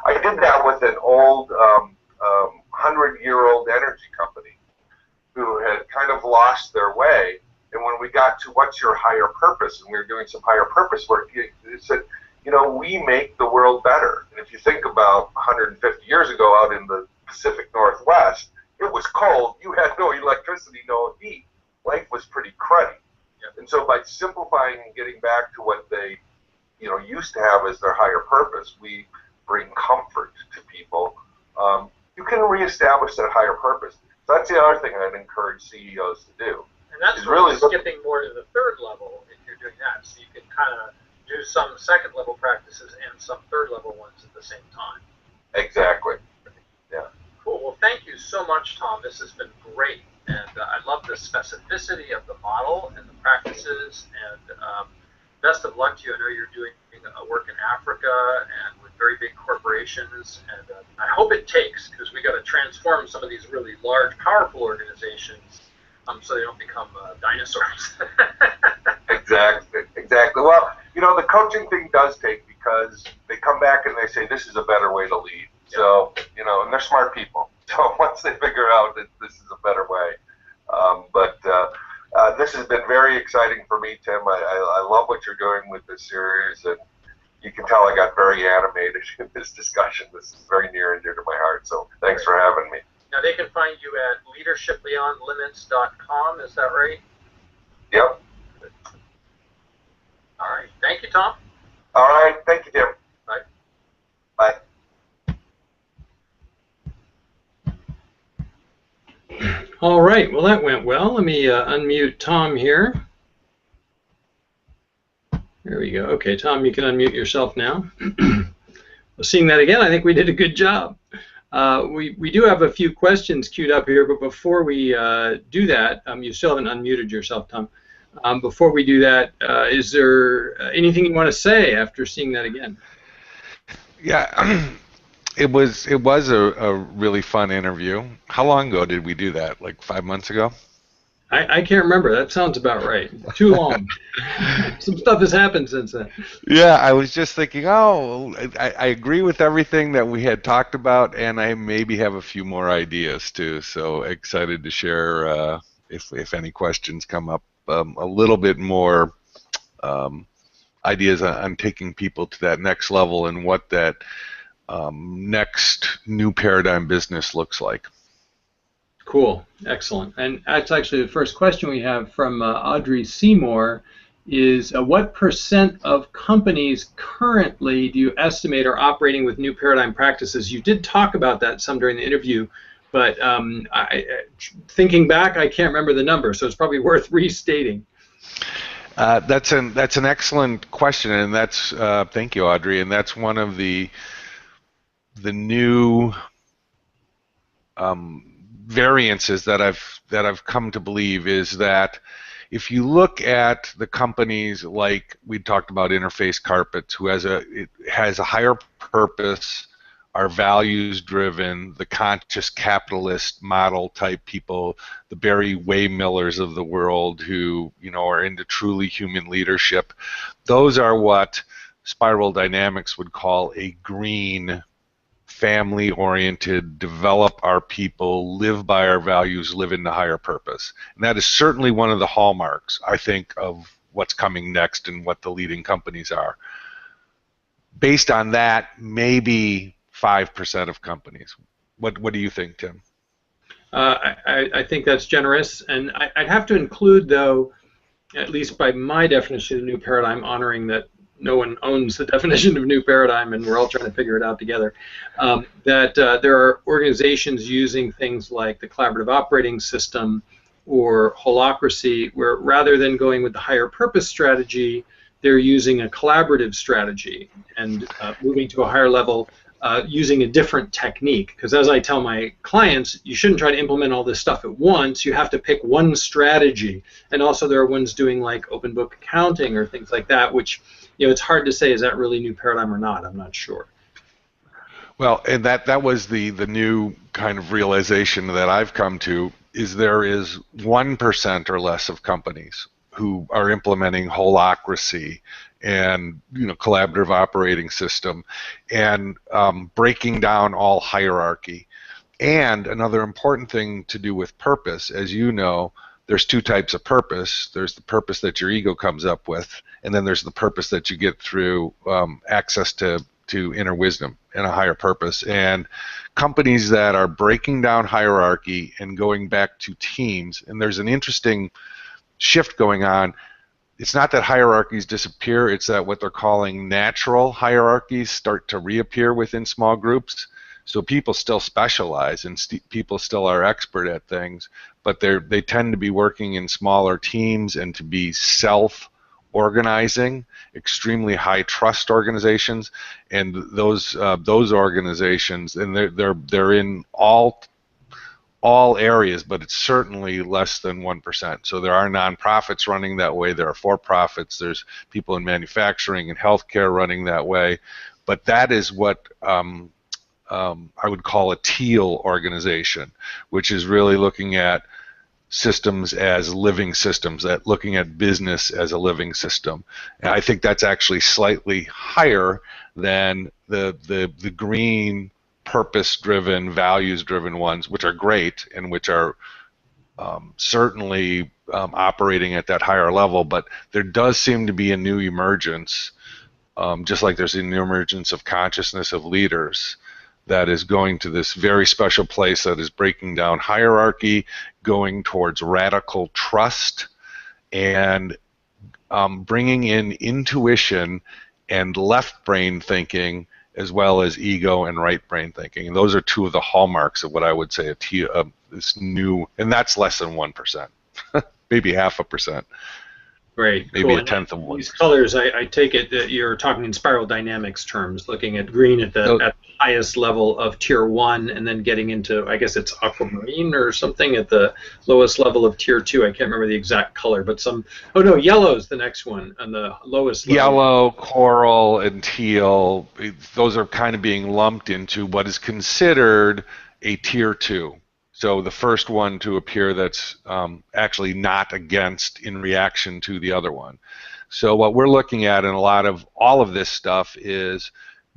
I did that with an old 100-year-old energy company who had kind of lost their way. And when we got to what's your higher purpose, and we were doing some higher purpose work, it said, we make the world better. And if you think about 150 years ago out in the Pacific Northwest, it was cold. You had no electricity, no heat. Life was pretty cruddy. Yep. And so by simplifying and getting back to what they, used to have as their higher purpose, we bring comfort to people. You can reestablish that higher purpose. So that's the other thing I'd encourage CEOs to do. And that's really skipping more to the third level if you're doing that. So you can kind of do some second level practices and some third level ones at the same time. Exactly. Yeah. Cool. Well, thank you so much, Tom. This has been great. And I love the specificity of the model and the practices. And best of luck to you. I know you're doing work in Africa and with very big corporations. And I hope it takes, because we got to transform some of these really large, powerful organizations so they don't become dinosaurs. Exactly. Well, the coaching thing does take, because they come back and they say, this is a better way to lead. Yep. So, and they're smart people. So once they figure out that this is a better way. This has been very exciting for me, Tim. I love what you're doing with this series, and you can tell I got very animated in this discussion. This is very near and dear to my heart, so thanks for having me. Now, they can find you at leadershipbeyondlimits.com, is that right? Yep. All right. Thank you, Tom. All right. Thank you, Tim. Bye. Bye. All right. Well, that went well. Let me unmute Tom here. There we go. Okay, Tom, you can unmute yourself now. Seeing that again, I think we did a good job. We do have a few questions queued up here, but before we do that, you still haven't unmuted yourself, Tom. Before we do that, is there anything you want to say after seeing that again? Yeah, it was a really fun interview. How long ago did we do that? Like 5 months ago? I can't remember. That sounds about right. Too long. Some stuff has happened since then. Yeah, I was just thinking, I agree with everything that we had talked about, and I maybe have a few more ideas too. So excited to share if any questions come up. A little bit more ideas on taking people to that next level and what that next new paradigm business looks like. Cool. Excellent. And that's actually the first question we have from Audrey Seymour is what % of companies currently do you estimate are operating with new paradigm practices? You did talk about that some during the interview, but thinking back, I can't remember the number, so it's probably worth restating. That's an excellent question, and that's thank you, Audrey. And that's one of the new variances that I've come to believe is that if you look at the companies like we talked about Interface Carpets, who has a higher purpose, are values driven, the conscious capitalist model type people, the Barry Waymillers of the world who are into truly human leadership, those are what Spiral Dynamics would call a green, family-oriented, develop our people, live by our values, live in the higher purpose. And that is certainly one of the hallmarks, I think, of what's coming next and what the leading companies are. Based on that, maybe 5% of companies. What do you think, Tim? I think that's generous, and I'd have to include, though, at least by my definition of new paradigm, honoring that no one owns the definition of new paradigm, and we're all trying to figure it out together, that there are organizations using things like the collaborative operating system or holacracy, where rather than going with the higher purpose strategy, they're using a collaborative strategy and moving to a higher level using a different technique. Because as I tell my clients, you shouldn't try to implement all this stuff at once. You have to pick one strategy. And also there are ones doing like open book accounting or things like that, which it's hard to say, is that really new paradigm or not? I'm not sure. Well, and that was the new kind of realization that I've come to, is there is 1% or less of companies who are implementing holacracy and collaborative operating system and breaking down all hierarchy. And another important thing to do with purpose, as you know, there's two types of purpose. There's the purpose that your ego comes up with, and then there's the purpose that you get through access to inner wisdom and a higher purpose. And companies that are breaking down hierarchy and going back to teams, and there's an interesting shift going on. It's not that hierarchies disappear, it's that what they're calling natural hierarchies start to reappear within small groups. So people still specialize and people still are expert at things, but they tend to be working in smaller teams and to be self-organizing, extremely high trust organizations, and those organizations, and they're in all areas, but it's certainly less than 1%. So there are nonprofits running that way, there are for-profits, there's people in manufacturing and healthcare running that way, but that is what I would call a teal organization, which is really looking at systems as living systems, at looking at business as a living system. And I think that's actually slightly higher than the green, purpose-driven, values-driven ones, which are great and which are certainly operating at that higher level. But there does seem to be a new emergence, just like there's a new emergence of consciousness of leaders, that is going to this very special place that is breaking down hierarchy, going towards radical trust, and bringing in intuition and left brain thinking as well as ego and right brain thinking. And those are two of the hallmarks of what I would say this new, and that's less than 1%, maybe 0.5%. Great. Maybe cool. a tenth of 1%. These colors, I take it that you're talking in spiral dynamics terms, looking at green at the highest level of tier 1, and then getting into, I guess it's aquamarine or something at the lowest level of tier 2. I can't remember the exact color, but yellow's the next one on the lowest level. Yellow, coral, and teal, those are kind of being lumped into what is considered a tier 2. So the first one to appear that's actually not against in reaction to the other one. So what we're looking at in all of this stuff is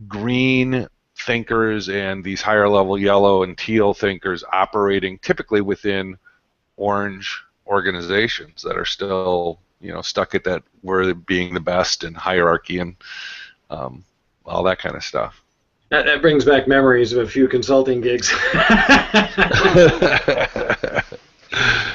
green thinkers and these higher level yellow and teal thinkers operating typically within orange organizations that are still stuck at that we're being the best in hierarchy and all that kind of stuff. That brings back memories of a few consulting gigs.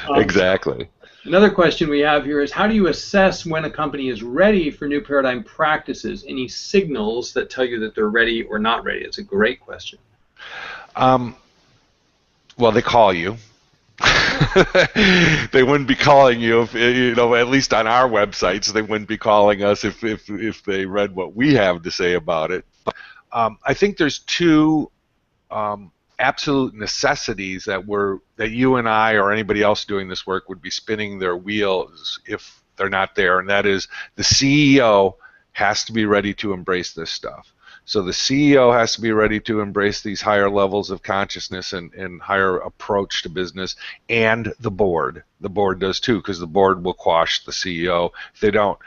Exactly. Another question we have here is, how do you assess when a company is ready for new paradigm practices? Any signals that tell you that they're ready or not ready? It's a great question. Well, they call you. They wouldn't be calling you if, at least on our websites, they wouldn't be calling us if they read what we have to say about it. I think there's two absolute necessities that you and I or anybody else doing this work would be spinning their wheels if they're not there, and that is the CEO has to be ready to embrace this stuff. So the CEO has to be ready to embrace these higher levels of consciousness and higher approach to business, and the board. The board does too, because the board will quash the CEO if they don't.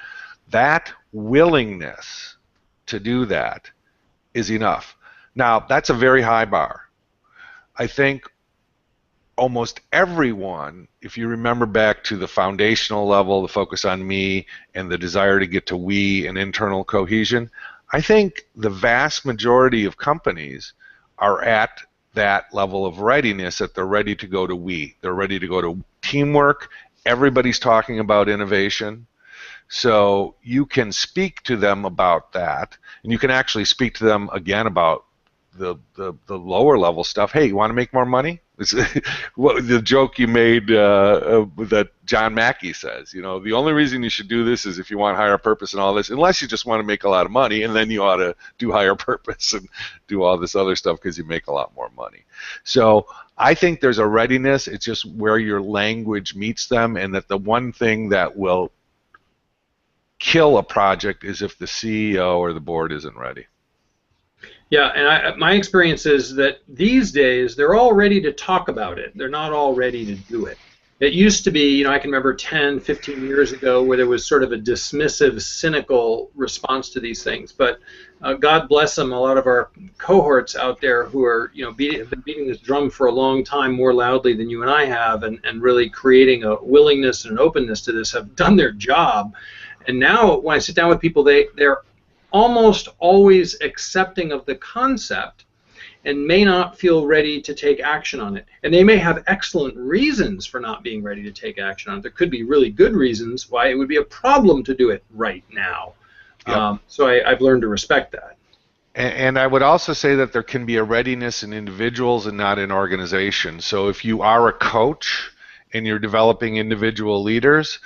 That willingness to do that is enough. Now, that's a very high bar. I think almost everyone, if you remember back to the foundational level, the focus on me, and the desire to get to we and internal cohesion, I think the vast majority of companies are at that level of readiness, that they're ready to go to we. They're ready to go to teamwork. Everybody's talking about innovation. So you can speak to them about that, and you can actually speak to them again about the lower level stuff. Hey, you want to make more money? The joke you made that John Mackey says, the only reason you should do this is if you want higher purpose and all this, unless you just want to make a lot of money, and then you ought to do higher purpose and do all this other stuff because you make a lot more money. So I think there's a readiness. It's just where your language meets them, and that the one thing that will kill a project is if the CEO or the board isn't ready. Yeah, and my experience is that these days they're all ready to talk about it. They're not all ready to do it. It used to be, I can remember 10, 15 years ago where there was sort of a dismissive, cynical response to these things. But God bless them, a lot of our cohorts out there who are, have been beating this drum for a long time more loudly than you and I have, and really creating a willingness and an openness to this, have done their job. And now when I sit down with people, they're almost always accepting of the concept and may not feel ready to take action on it. And they may have excellent reasons for not being ready to take action on it. There could be really good reasons why it would be a problem to do it right now. Yep. So I've learned to respect that. And I would also say that there can be a readiness in individuals and not in organizations. So if you are a coach and you're developing individual leaders,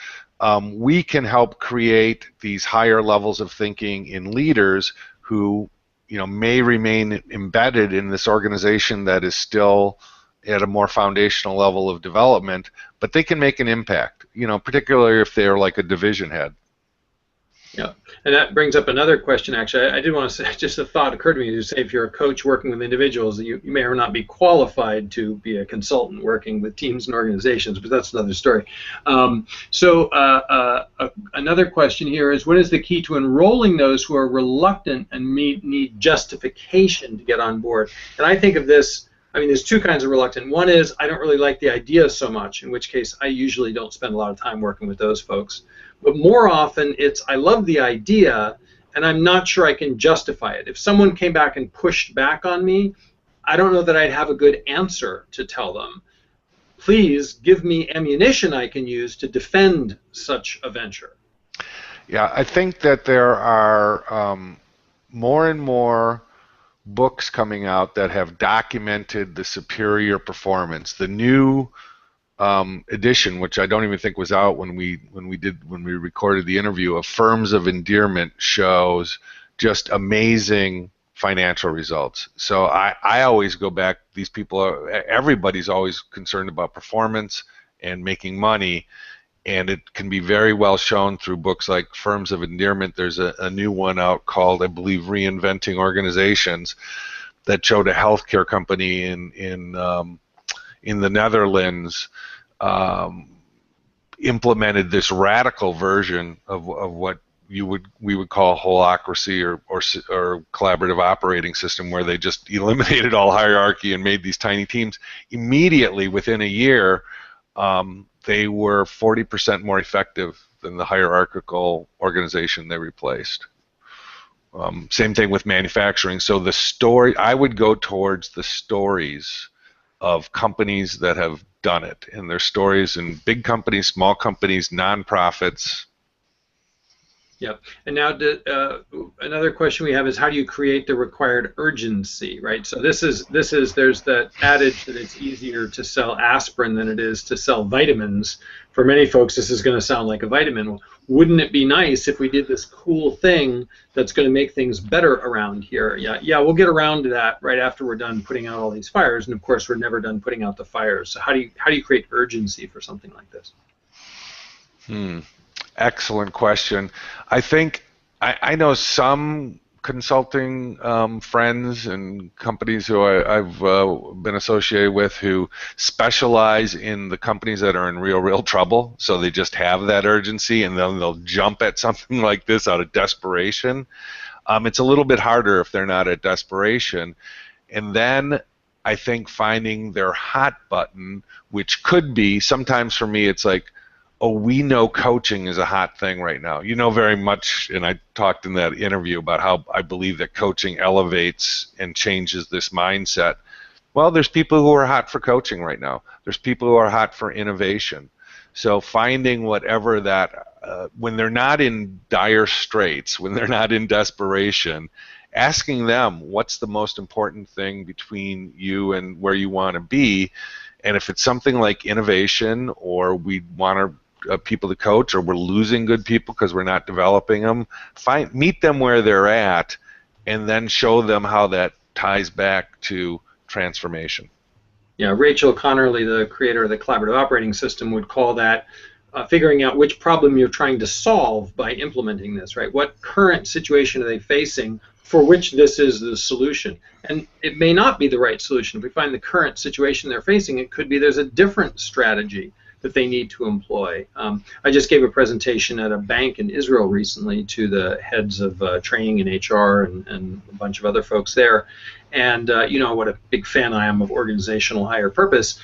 we can help create these higher levels of thinking in leaders who, may remain embedded in this organization that is still at a more foundational level of development, but they can make an impact, particularly if they're like a division head. Yeah, and that brings up another question, actually. I did want to say, just a thought occurred to me to say, if you're a coach working with individuals, you may or not be qualified to be a consultant working with teams and organizations, but that's another story. Another question here is, what is the key to enrolling those who are reluctant and need justification to get on board? And I think of this, there's two kinds of reluctant. One is, I don't really like the idea so much, in which case I usually don't spend a lot of time working with those folks. But more often, it's I love the idea, and I'm not sure I can justify it. If someone came back and pushed back on me, I don't know that I'd have a good answer to tell them. Please give me ammunition I can use to defend such a venture. Yeah, I think that there are more and more books coming out that have documented the superior performance. The new edition, which I don't even think was out when we recorded the interview, of Firms of Endearment, shows just amazing financial results. So I always go back. These people everybody's always concerned about performance and making money, and it can be very well shown through books like Firms of Endearment. There's a new one out called, I believe, Reinventing Organizations, that showed a healthcare company in the Netherlands implemented this radical version of what we would call holacracy or collaborative operating system, where they just eliminated all hierarchy and made these tiny teams. Immediately within a year, they were 40% more effective than the hierarchical organization they replaced. Same thing with manufacturing. So the story, I would go towards the stories of companies that have done it, and their stories in big companies, small companies, nonprofits. Yep. And now another question we have is, how do you create the required urgency, right? So there's that adage that it's easier to sell aspirin than it is to sell vitamins. For many folks, this is going to sound like a vitamin. Well, wouldn't it be nice if we did this cool thing that's going to make things better around here? Yeah, we'll get around to that right after we're done putting out all these fires, and of course we're never done putting out the fires. So how do you create urgency for something like this? Excellent question. I think I know some consulting friends and companies who I've been associated with who specialize in the companies that are in real trouble, so they just have that urgency, and then they'll jump at something like this out of desperation. It's a little bit harder if they're not at desperation. And then I think finding their hot button, which could be, sometimes for me it's like, oh, we know coaching is a hot thing right now. You know very much, and I talked in that interview about how I believe that coaching elevates and changes this mindset. Well, there's people who are hot for coaching right now. There's people who are hot for innovation. So finding whatever that, when they're not in dire straits, when they're not in desperation, asking them what's the most important thing between you and where you want to be. And if it's something like innovation, or we want people to coach, or we're losing good people because we're not developing them, meet them where they're at, and then show them how that ties back to transformation. Yeah, Rachel Connerly, the creator of the collaborative operating system, would call that figuring out which problem you're trying to solve by implementing this, right? What current situation are they facing? for which this is the solution. And it may not be the right solution. If we find the current situation they're facing, it could be there's a different strategy that they need to employ. I just gave a presentation at a bank in Israel recently to the heads of training and HR and a bunch of other folks there. And you know what a big fan I am of organizational higher purpose.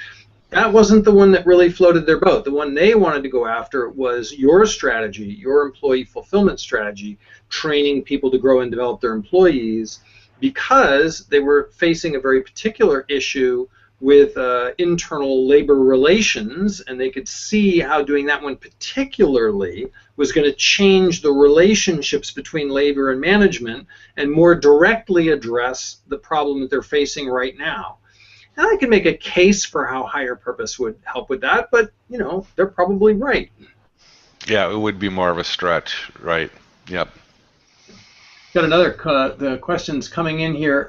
That wasn't the one that really floated their boat. The one they wanted to go after was your strategy, your employee fulfillment strategy, training people to grow and develop their employees, because they were facing a very particular issue with internal labor relations, and they could see how doing that one particularly was going to change the relationships between labor and management and more directly address the problem that they're facing right now. And I can make a case for how higher purpose would help with that, but you know, they're probably right. Yeah, it would be more of a stretch, right? Yep. Got another the questions coming in here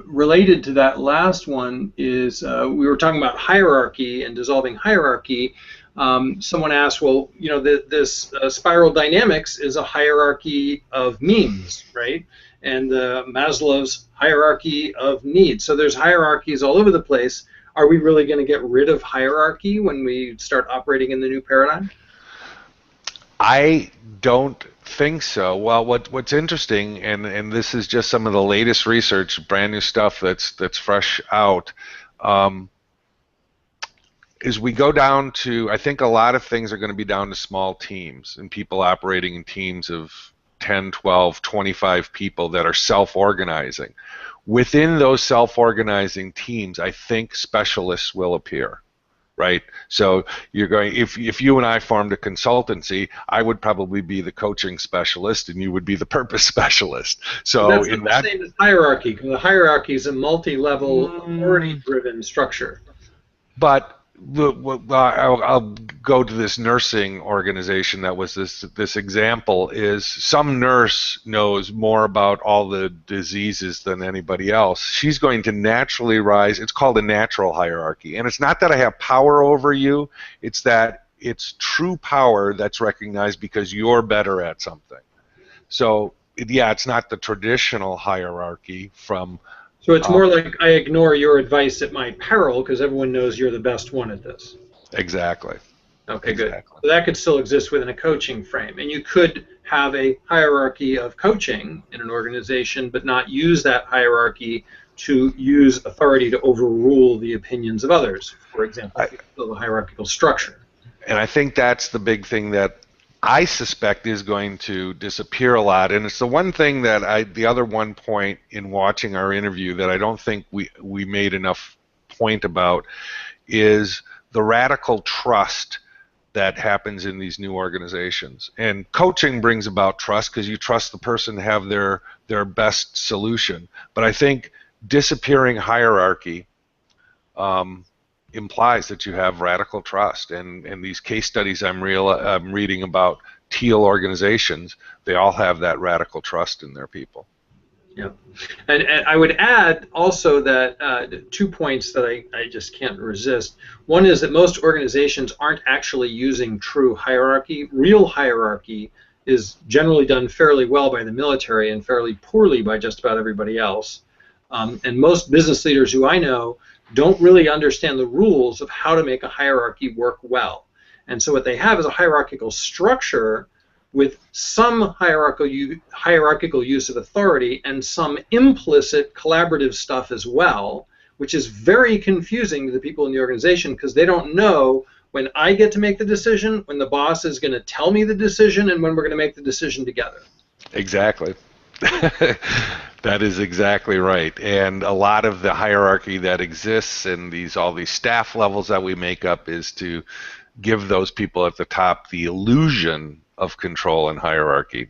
related to that last one. Is we were talking about hierarchy and dissolving hierarchy. Someone asked, well, you know, this spiral dynamics is a hierarchy of means, right? And Maslow's hierarchy of needs. So there's hierarchies all over the place. Are we really going to get rid of hierarchy when we start operating in the new paradigm? I don't think so. Well, what's interesting, and this is just some of the latest research, brand new stuff that's fresh out, is we go down to, I think a lot of things are going to be down to small teams and people operating in teams of 10, 12, 25 people that are self-organizing. Within those self-organizing teams, I think specialists will appear. Right, so you're going. If you and I formed a consultancy, I would probably be the coaching specialist, and you would be the purpose specialist. So that's in the same as hierarchy, because the hierarchy is a multi-level, authority-driven structure. But I'll go to this nursing organization that was this example. Is some nurse knows more about all the diseases than anybody else. She's going to naturally rise. It's called a natural hierarchy, and it's not that I have power over you. It's that it's true power that's recognized because you're better at something. So yeah, it's not the traditional hierarchy from. So it's more like I ignore your advice at my peril because everyone knows you're the best one at this. Exactly. Okay, exactly. Good. So that could still exist within a coaching frame. And you could have a hierarchy of coaching in an organization, but not use that hierarchy to use authority to overrule the opinions of others, for example, the hierarchical structure. And I think that's the big thing that I suspect is going to disappear a lot, and it's the one thing that the other one point in watching our interview that I don't think we made enough point about is the radical trust that happens in these new organizations. And coaching brings about trust because you trust the person to have their best solution. But I think disappearing hierarchy implies that you have radical trust, and these case studies I'm reading about teal organizations, they all have that radical trust in their people. Yeah, and I would add also that 2 points that I just can't resist. One is that most organizations aren't actually using true hierarchy. Real hierarchy is generally done fairly well by the military and fairly poorly by just about everybody else. And most business leaders who I know don't really understand the rules of how to make a hierarchy work well. And so what they have is a hierarchical structure with some hierarchical use of authority and some implicit collaborative stuff as well, which is very confusing to the people in the organization because they don't know when I get to make the decision, when the boss is going to tell me the decision, and when we're going to make the decision together. Exactly. That is exactly right. And a lot of the hierarchy that exists in all these staff levels that we make up is to give those people at the top the illusion of control and hierarchy.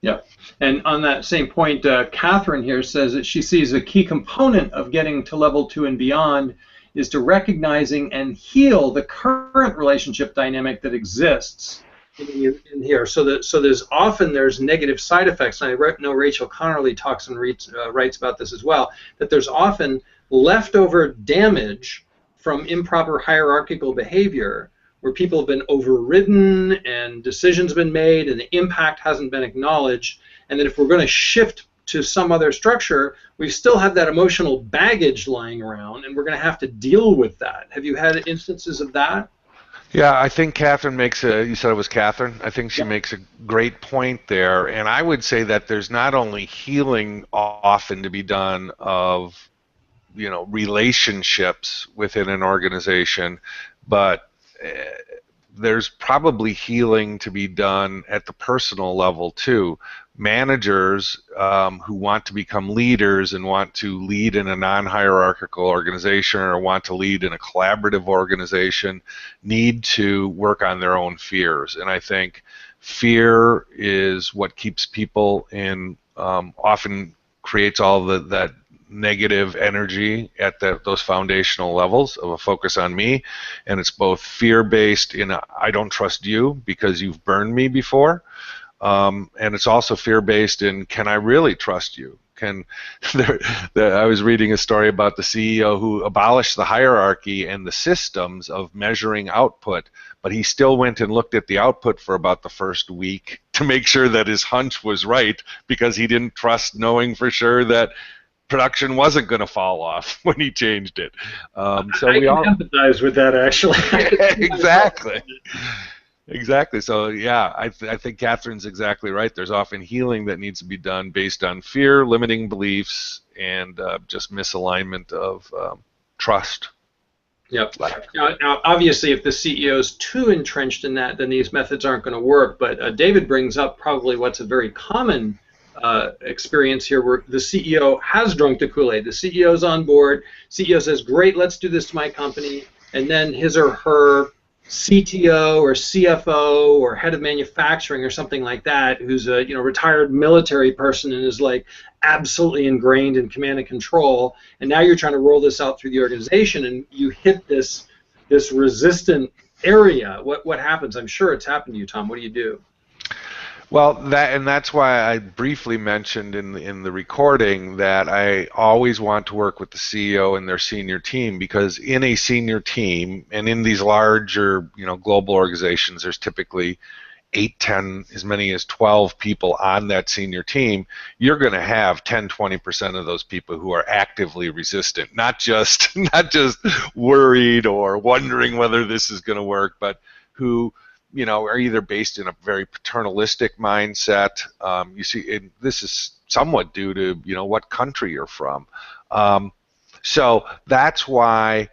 Yeah. And on that same point, Catherine here says that she sees a key component of getting to level 2 and beyond is to recognizing and heal the current relationship dynamic that exists in here. So there's negative side effects, and I know Rachel Connerly talks and writes about this as well, that there's often leftover damage from improper hierarchical behavior where people have been overridden and decisions been made and the impact hasn't been acknowledged, and that if we're going to shift to some other structure, we still have that emotional baggage lying around, and we're going to have to deal with that. Have you had instances of that? Yeah, I think Catherine makes you said it was Catherine? I think she Yep. makes a great point there. And I would say that there's not only healing often to be done of, relationships within an organization, but there's probably healing to be done at the personal level too. Managers who want to become leaders and want to lead in a non-hierarchical organization or want to lead in a collaborative organization need to work on their own fears. And I think fear is what keeps people in, often creates all that negative energy at those foundational levels of a focus on me, and it's both fear-based in I don't trust you because you've burned me before, and it's also fear-based in can I really trust you? I was reading a story about the CEO who abolished the hierarchy and the systems of measuring output, but he still went and looked at the output for about the first week to make sure that his hunch was right because he didn't trust knowing for sure that production wasn't going to fall off when he changed it. So I can empathize with that, actually. Exactly. So yeah, I think Catherine's exactly right. There's often healing that needs to be done based on fear, limiting beliefs, and just misalignment of trust. Yep. Now, obviously, if the CEO is too entrenched in that, then these methods aren't going to work. But David brings up probably what's a very common experience here, where the CEO has drunk the Kool-Aid. The CEO's on board. CEO says, "Great, let's do this to my company," and then his or her CTO or CFO or head of manufacturing or something like that, who's a retired military person and is like absolutely ingrained in command and control, and now you're trying to roll this out through the organization, and you hit this resistant area. What happens? I'm sure it's happened to you, Tom. What do you do? Well, that's why I briefly mentioned in the recording that I always want to work with the CEO and their senior team, because in a senior team and in these larger, global organizations, there's typically 8, 10, as many as 12 people on that senior team. You're going to have 10, 20% of those people who are actively resistant, not just worried or wondering whether this is going to work, but who are either based in a very paternalistic mindset. You see, this is somewhat due to, what country you're from. So that's why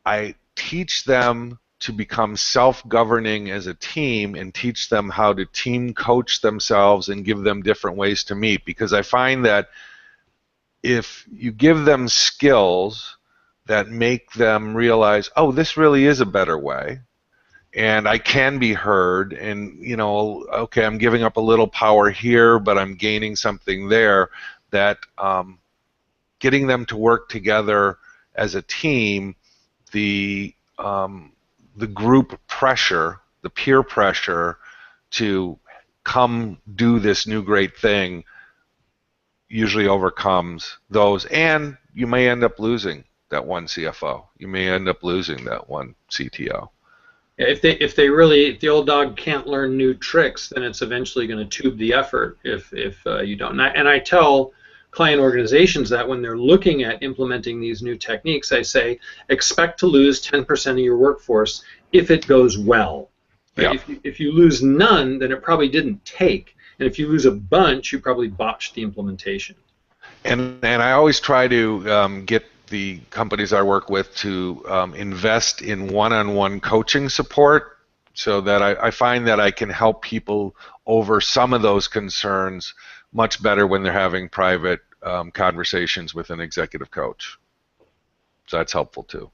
I teach them to become self-governing as a team and teach them how to team coach themselves and give them different ways to meet. Because I find that if you give them skills that make them realize, oh, this really is a better way, and I can be heard, and okay, I'm giving up a little power here, but I'm gaining something there, that getting them to work together as a team, the group pressure, the peer pressure to come do this new great thing usually overcomes those, and you may end up losing that one CFO. You may end up losing that one CTO. If the old dog can't learn new tricks, then it's eventually going to tube the effort if you don't. And I tell client organizations that when they're looking at implementing these new techniques, I say expect to lose 10% of your workforce if it goes well. Right? Yeah. If you lose none, then it probably didn't take. And if you lose a bunch, you probably botched the implementation. And I always try to get the companies I work with to invest in one-on-one coaching support, so that I find that I can help people over some of those concerns much better when they're having private conversations with an executive coach. So that's helpful too.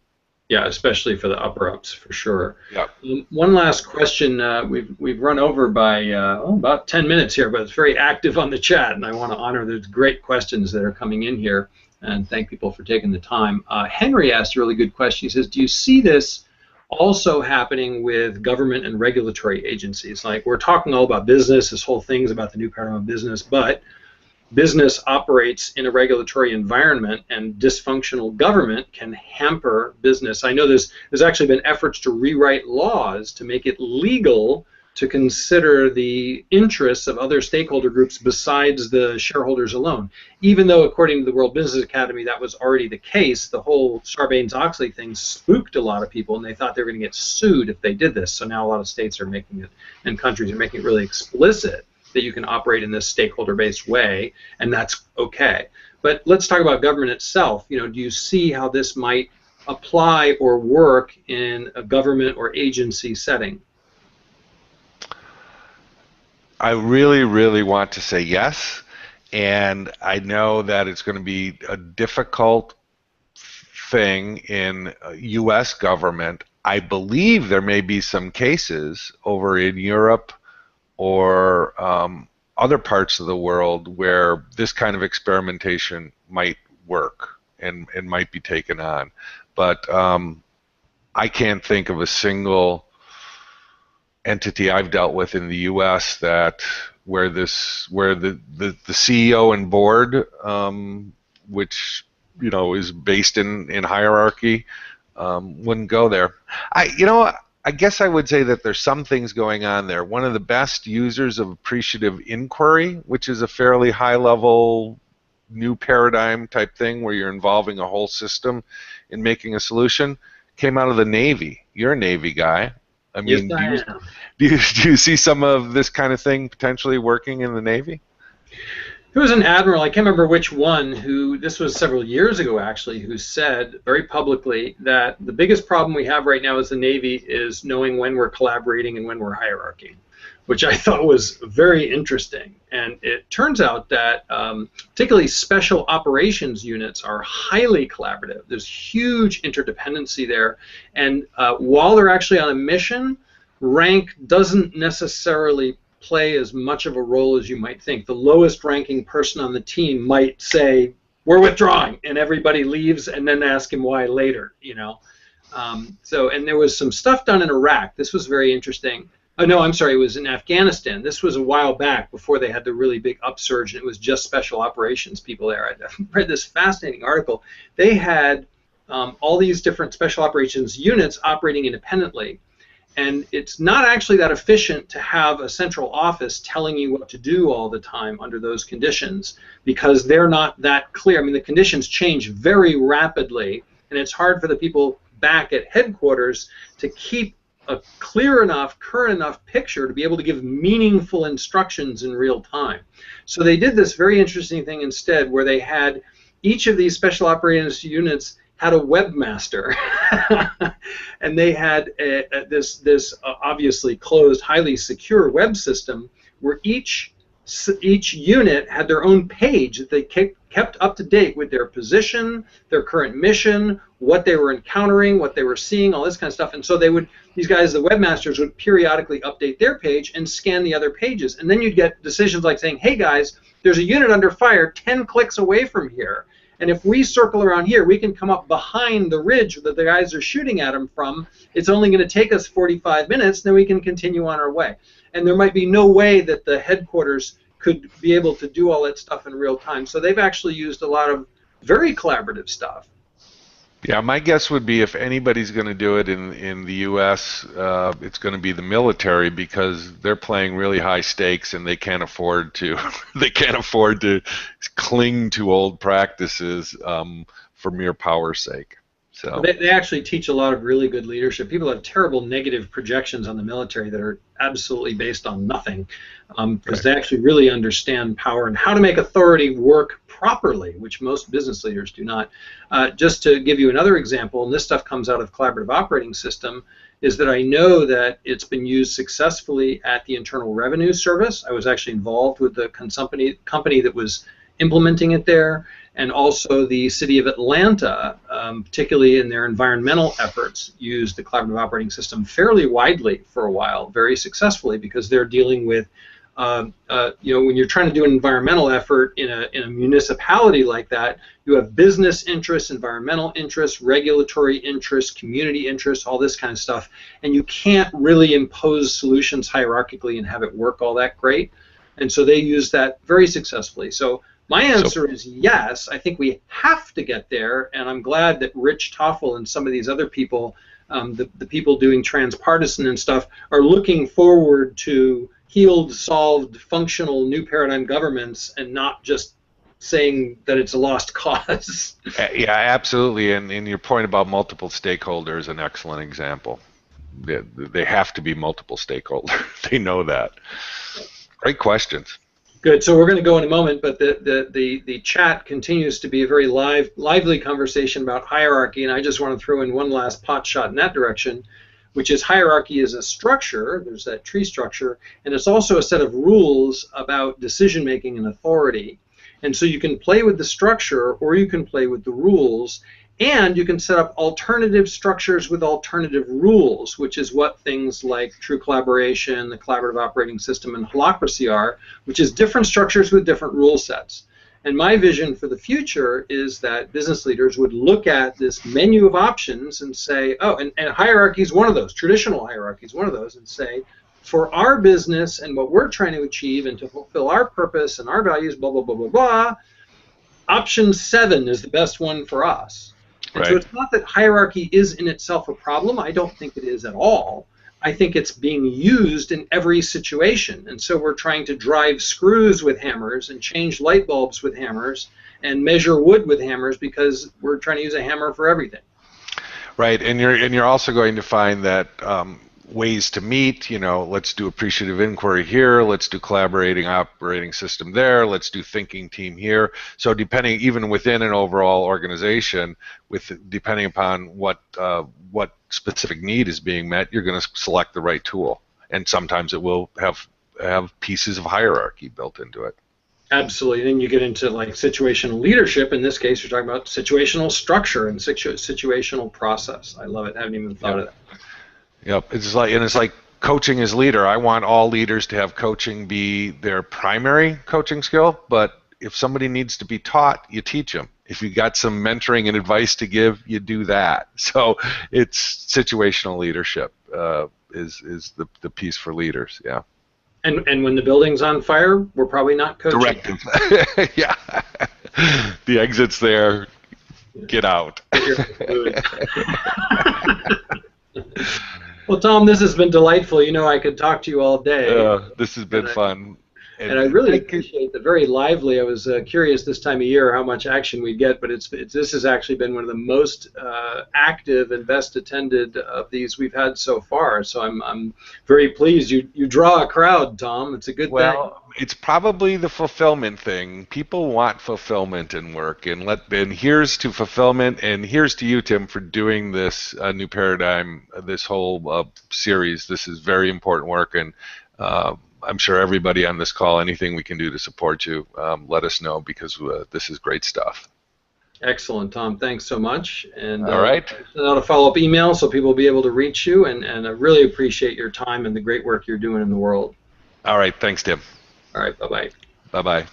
Yeah, especially for the upper-ups, for sure. Yeah. One last question. We've run over by about 10 minutes here, but it's very active on the chat, and I want to honor the great questions that are coming in here, and thank people for taking the time. Henry asked a really good question. He says, do you see this also happening with government and regulatory agencies? Like, we're talking all about business, this whole thing's about the new paradigm of business, but business operates in a regulatory environment, and dysfunctional government can hamper business. I know there's actually been efforts to rewrite laws to make it legal to consider the interests of other stakeholder groups besides the shareholders alone. Even though, according to the World Business Academy, that was already the case, the whole Sarbanes-Oxley thing spooked a lot of people, and they thought they were going to get sued if they did this. So now a lot of states are making it, and countries are making it really explicit that you can operate in this stakeholder-based way, and that's okay. But let's talk about government itself. Do you see how this might apply or work in a government or agency setting? I really, really want to say yes, and I know that it's going to be a difficult thing in U.S. government. I believe there may be some cases over in Europe or other parts of the world where this kind of experimentation might work and might be taken on. But I can't think of a single entity I've dealt with in the U.S. where the CEO and board, which is based in hierarchy, wouldn't go there. I guess I would say that there's some things going on there. One of the best users of appreciative inquiry, which is a fairly high-level new paradigm type thing where you're involving a whole system in making a solution, came out of the Navy. You're a Navy guy. I mean, Yes, do you see some of this kind of thing potentially working in the Navy? There was an admiral, I can't remember which one, this was several years ago actually, who said very publicly that the biggest problem we have right now as the Navy is knowing when we're collaborating and when we're hierarchying, which I thought was very interesting. And it turns out that particularly special operations units are highly collaborative. There's huge interdependency there. And while they're actually on a mission, rank doesn't necessarily play as much of a role as you might think. The lowest ranking person on the team might say, "We're withdrawing," and everybody leaves and then ask him why later, and there was some stuff done in Iraq. This was very interesting. Oh, no, I'm sorry, it was in Afghanistan. This was a while back before they had the really big upsurge, and it was just special operations people there. I read this fascinating article. They had all these different special operations units operating independently, and it's not actually that efficient to have a central office telling you what to do all the time under those conditions, because they're not that clear. I mean, the conditions change very rapidly, and it's hard for the people back at headquarters to keep a clear enough, current enough picture to be able to give meaningful instructions in real time. So they did this very interesting thing instead, where they had each of these special operations units had a webmaster, and they had this obviously closed, highly secure web system where each unit had their own page that they kept up to date with their position, their current mission, what they were encountering, what they were seeing, all this kind of stuff. And so these guys, the webmasters, would periodically update their page and scan the other pages. And then you'd get decisions like saying, "Hey guys, there's a unit under fire 10 clicks away from here. And if we circle around here, we can come up behind the ridge that the guys are shooting at them from. It's only going to take us 45 minutes, then we can continue on our way." And there might be no way that the headquarters could be able to do all that stuff in real time. So they've actually used a lot of very collaborative stuff. Yeah, my guess would be if anybody's going to do it in the U.S., it's going to be the military, because they're playing really high stakes and they can't afford to cling to old practices for mere power's sake. So they actually teach a lot of really good leadership. People have terrible negative projections on the military that are absolutely based on nothing, because they actually really understand power and how to make authority work properly, which most business leaders do not. Just to give you another example, and this stuff comes out of Collaborative Operating System, is that I know that it's been used successfully at the Internal Revenue Service. I was actually involved with the company that was implementing it there, and also the City of Atlanta, particularly in their environmental efforts, used the Collaborative Operating System fairly widely for a while, very successfully, because they're dealing with, when you're trying to do an environmental effort in a municipality like that, you have business interests, environmental interests, regulatory interests, community interests, all this kind of stuff, and you can't really impose solutions hierarchically and have it work all that great. And so they use that very successfully. So My answer is yes. I think we have to get there, and I'm glad that Rich Toffel and some of these other people, the people doing transpartisan and stuff, are looking forward to healed, solved, functional new paradigm governments and not just saying that it's a lost cause. Yeah, absolutely. And your point about multiple stakeholders is an excellent example. They have to be multiple stakeholders. They know that. Great questions. Good. So we're going to go in a moment, but the chat continues to be a very lively conversation about hierarchy, and I just want to throw in one last pot shot in that direction, which is hierarchy is a structure. There's that tree structure, and it's also a set of rules about decision making and authority. And so you can play with the structure, or you can play with the rules, and you can set up alternative structures with alternative rules, which is what things like true collaboration, the collaborative operating system, and holacracy are, which is different structures with different rule sets. And my vision for the future is that business leaders would look at this menu of options and say, oh, and hierarchy is one of those, traditional hierarchy is one of those, and say, for our business and what we're trying to achieve and to fulfill our purpose and our values, blah, blah, blah, blah, blah, option 7 is the best one for us. And right. So it's not that hierarchy is in itself a problem. I don't think it is at all. I think it's being used in every situation. And so we're trying to drive screws with hammers and change light bulbs with hammers and measure wood with hammers because we're trying to use a hammer for everything. Right, and you're also going to find that ways to meet, let's do appreciative inquiry here, let's do collaborating operating system there, let's do thinking team here. So depending, even within an overall organization, depending upon what specific need is being met, you're going to select the right tool. And sometimes it will have pieces of hierarchy built into it. Absolutely. Then you get into like situational leadership. In this case, you're talking about situational structure and situational process. I love it. I haven't even thought of that. Yep, it's like coaching as leader. I want all leaders to have coaching be their primary coaching skill, but if somebody needs to be taught, you teach them. If you got some mentoring and advice to give, you do that. So it's situational leadership is the piece for leaders. Yeah. And when the building's on fire, we're probably not coaching. Directive. Yeah. The exit's there. Get out. Well, Tom, this has been delightful. I could talk to you all day. This has been fun. And I really appreciate the very lively. I was curious this time of year how much action we get, but this has actually been one of the most active and best attended of these we've had so far. So I'm very pleased. You draw a crowd, Tom. It's a good thing. Well, it's probably the fulfillment thing. People want fulfillment in work, and here's to fulfillment, and here's to you, Tim, for doing this new paradigm, this whole series. This is very important work, and I'm sure everybody on this call, anything we can do to support you, let us know, because this is great stuff. Excellent, Tom. Thanks so much. And all right. Send out a follow-up email so people will be able to reach you, and I really appreciate your time and the great work you're doing in the world. All right. Thanks, Tim. All right. Bye-bye. Bye-bye.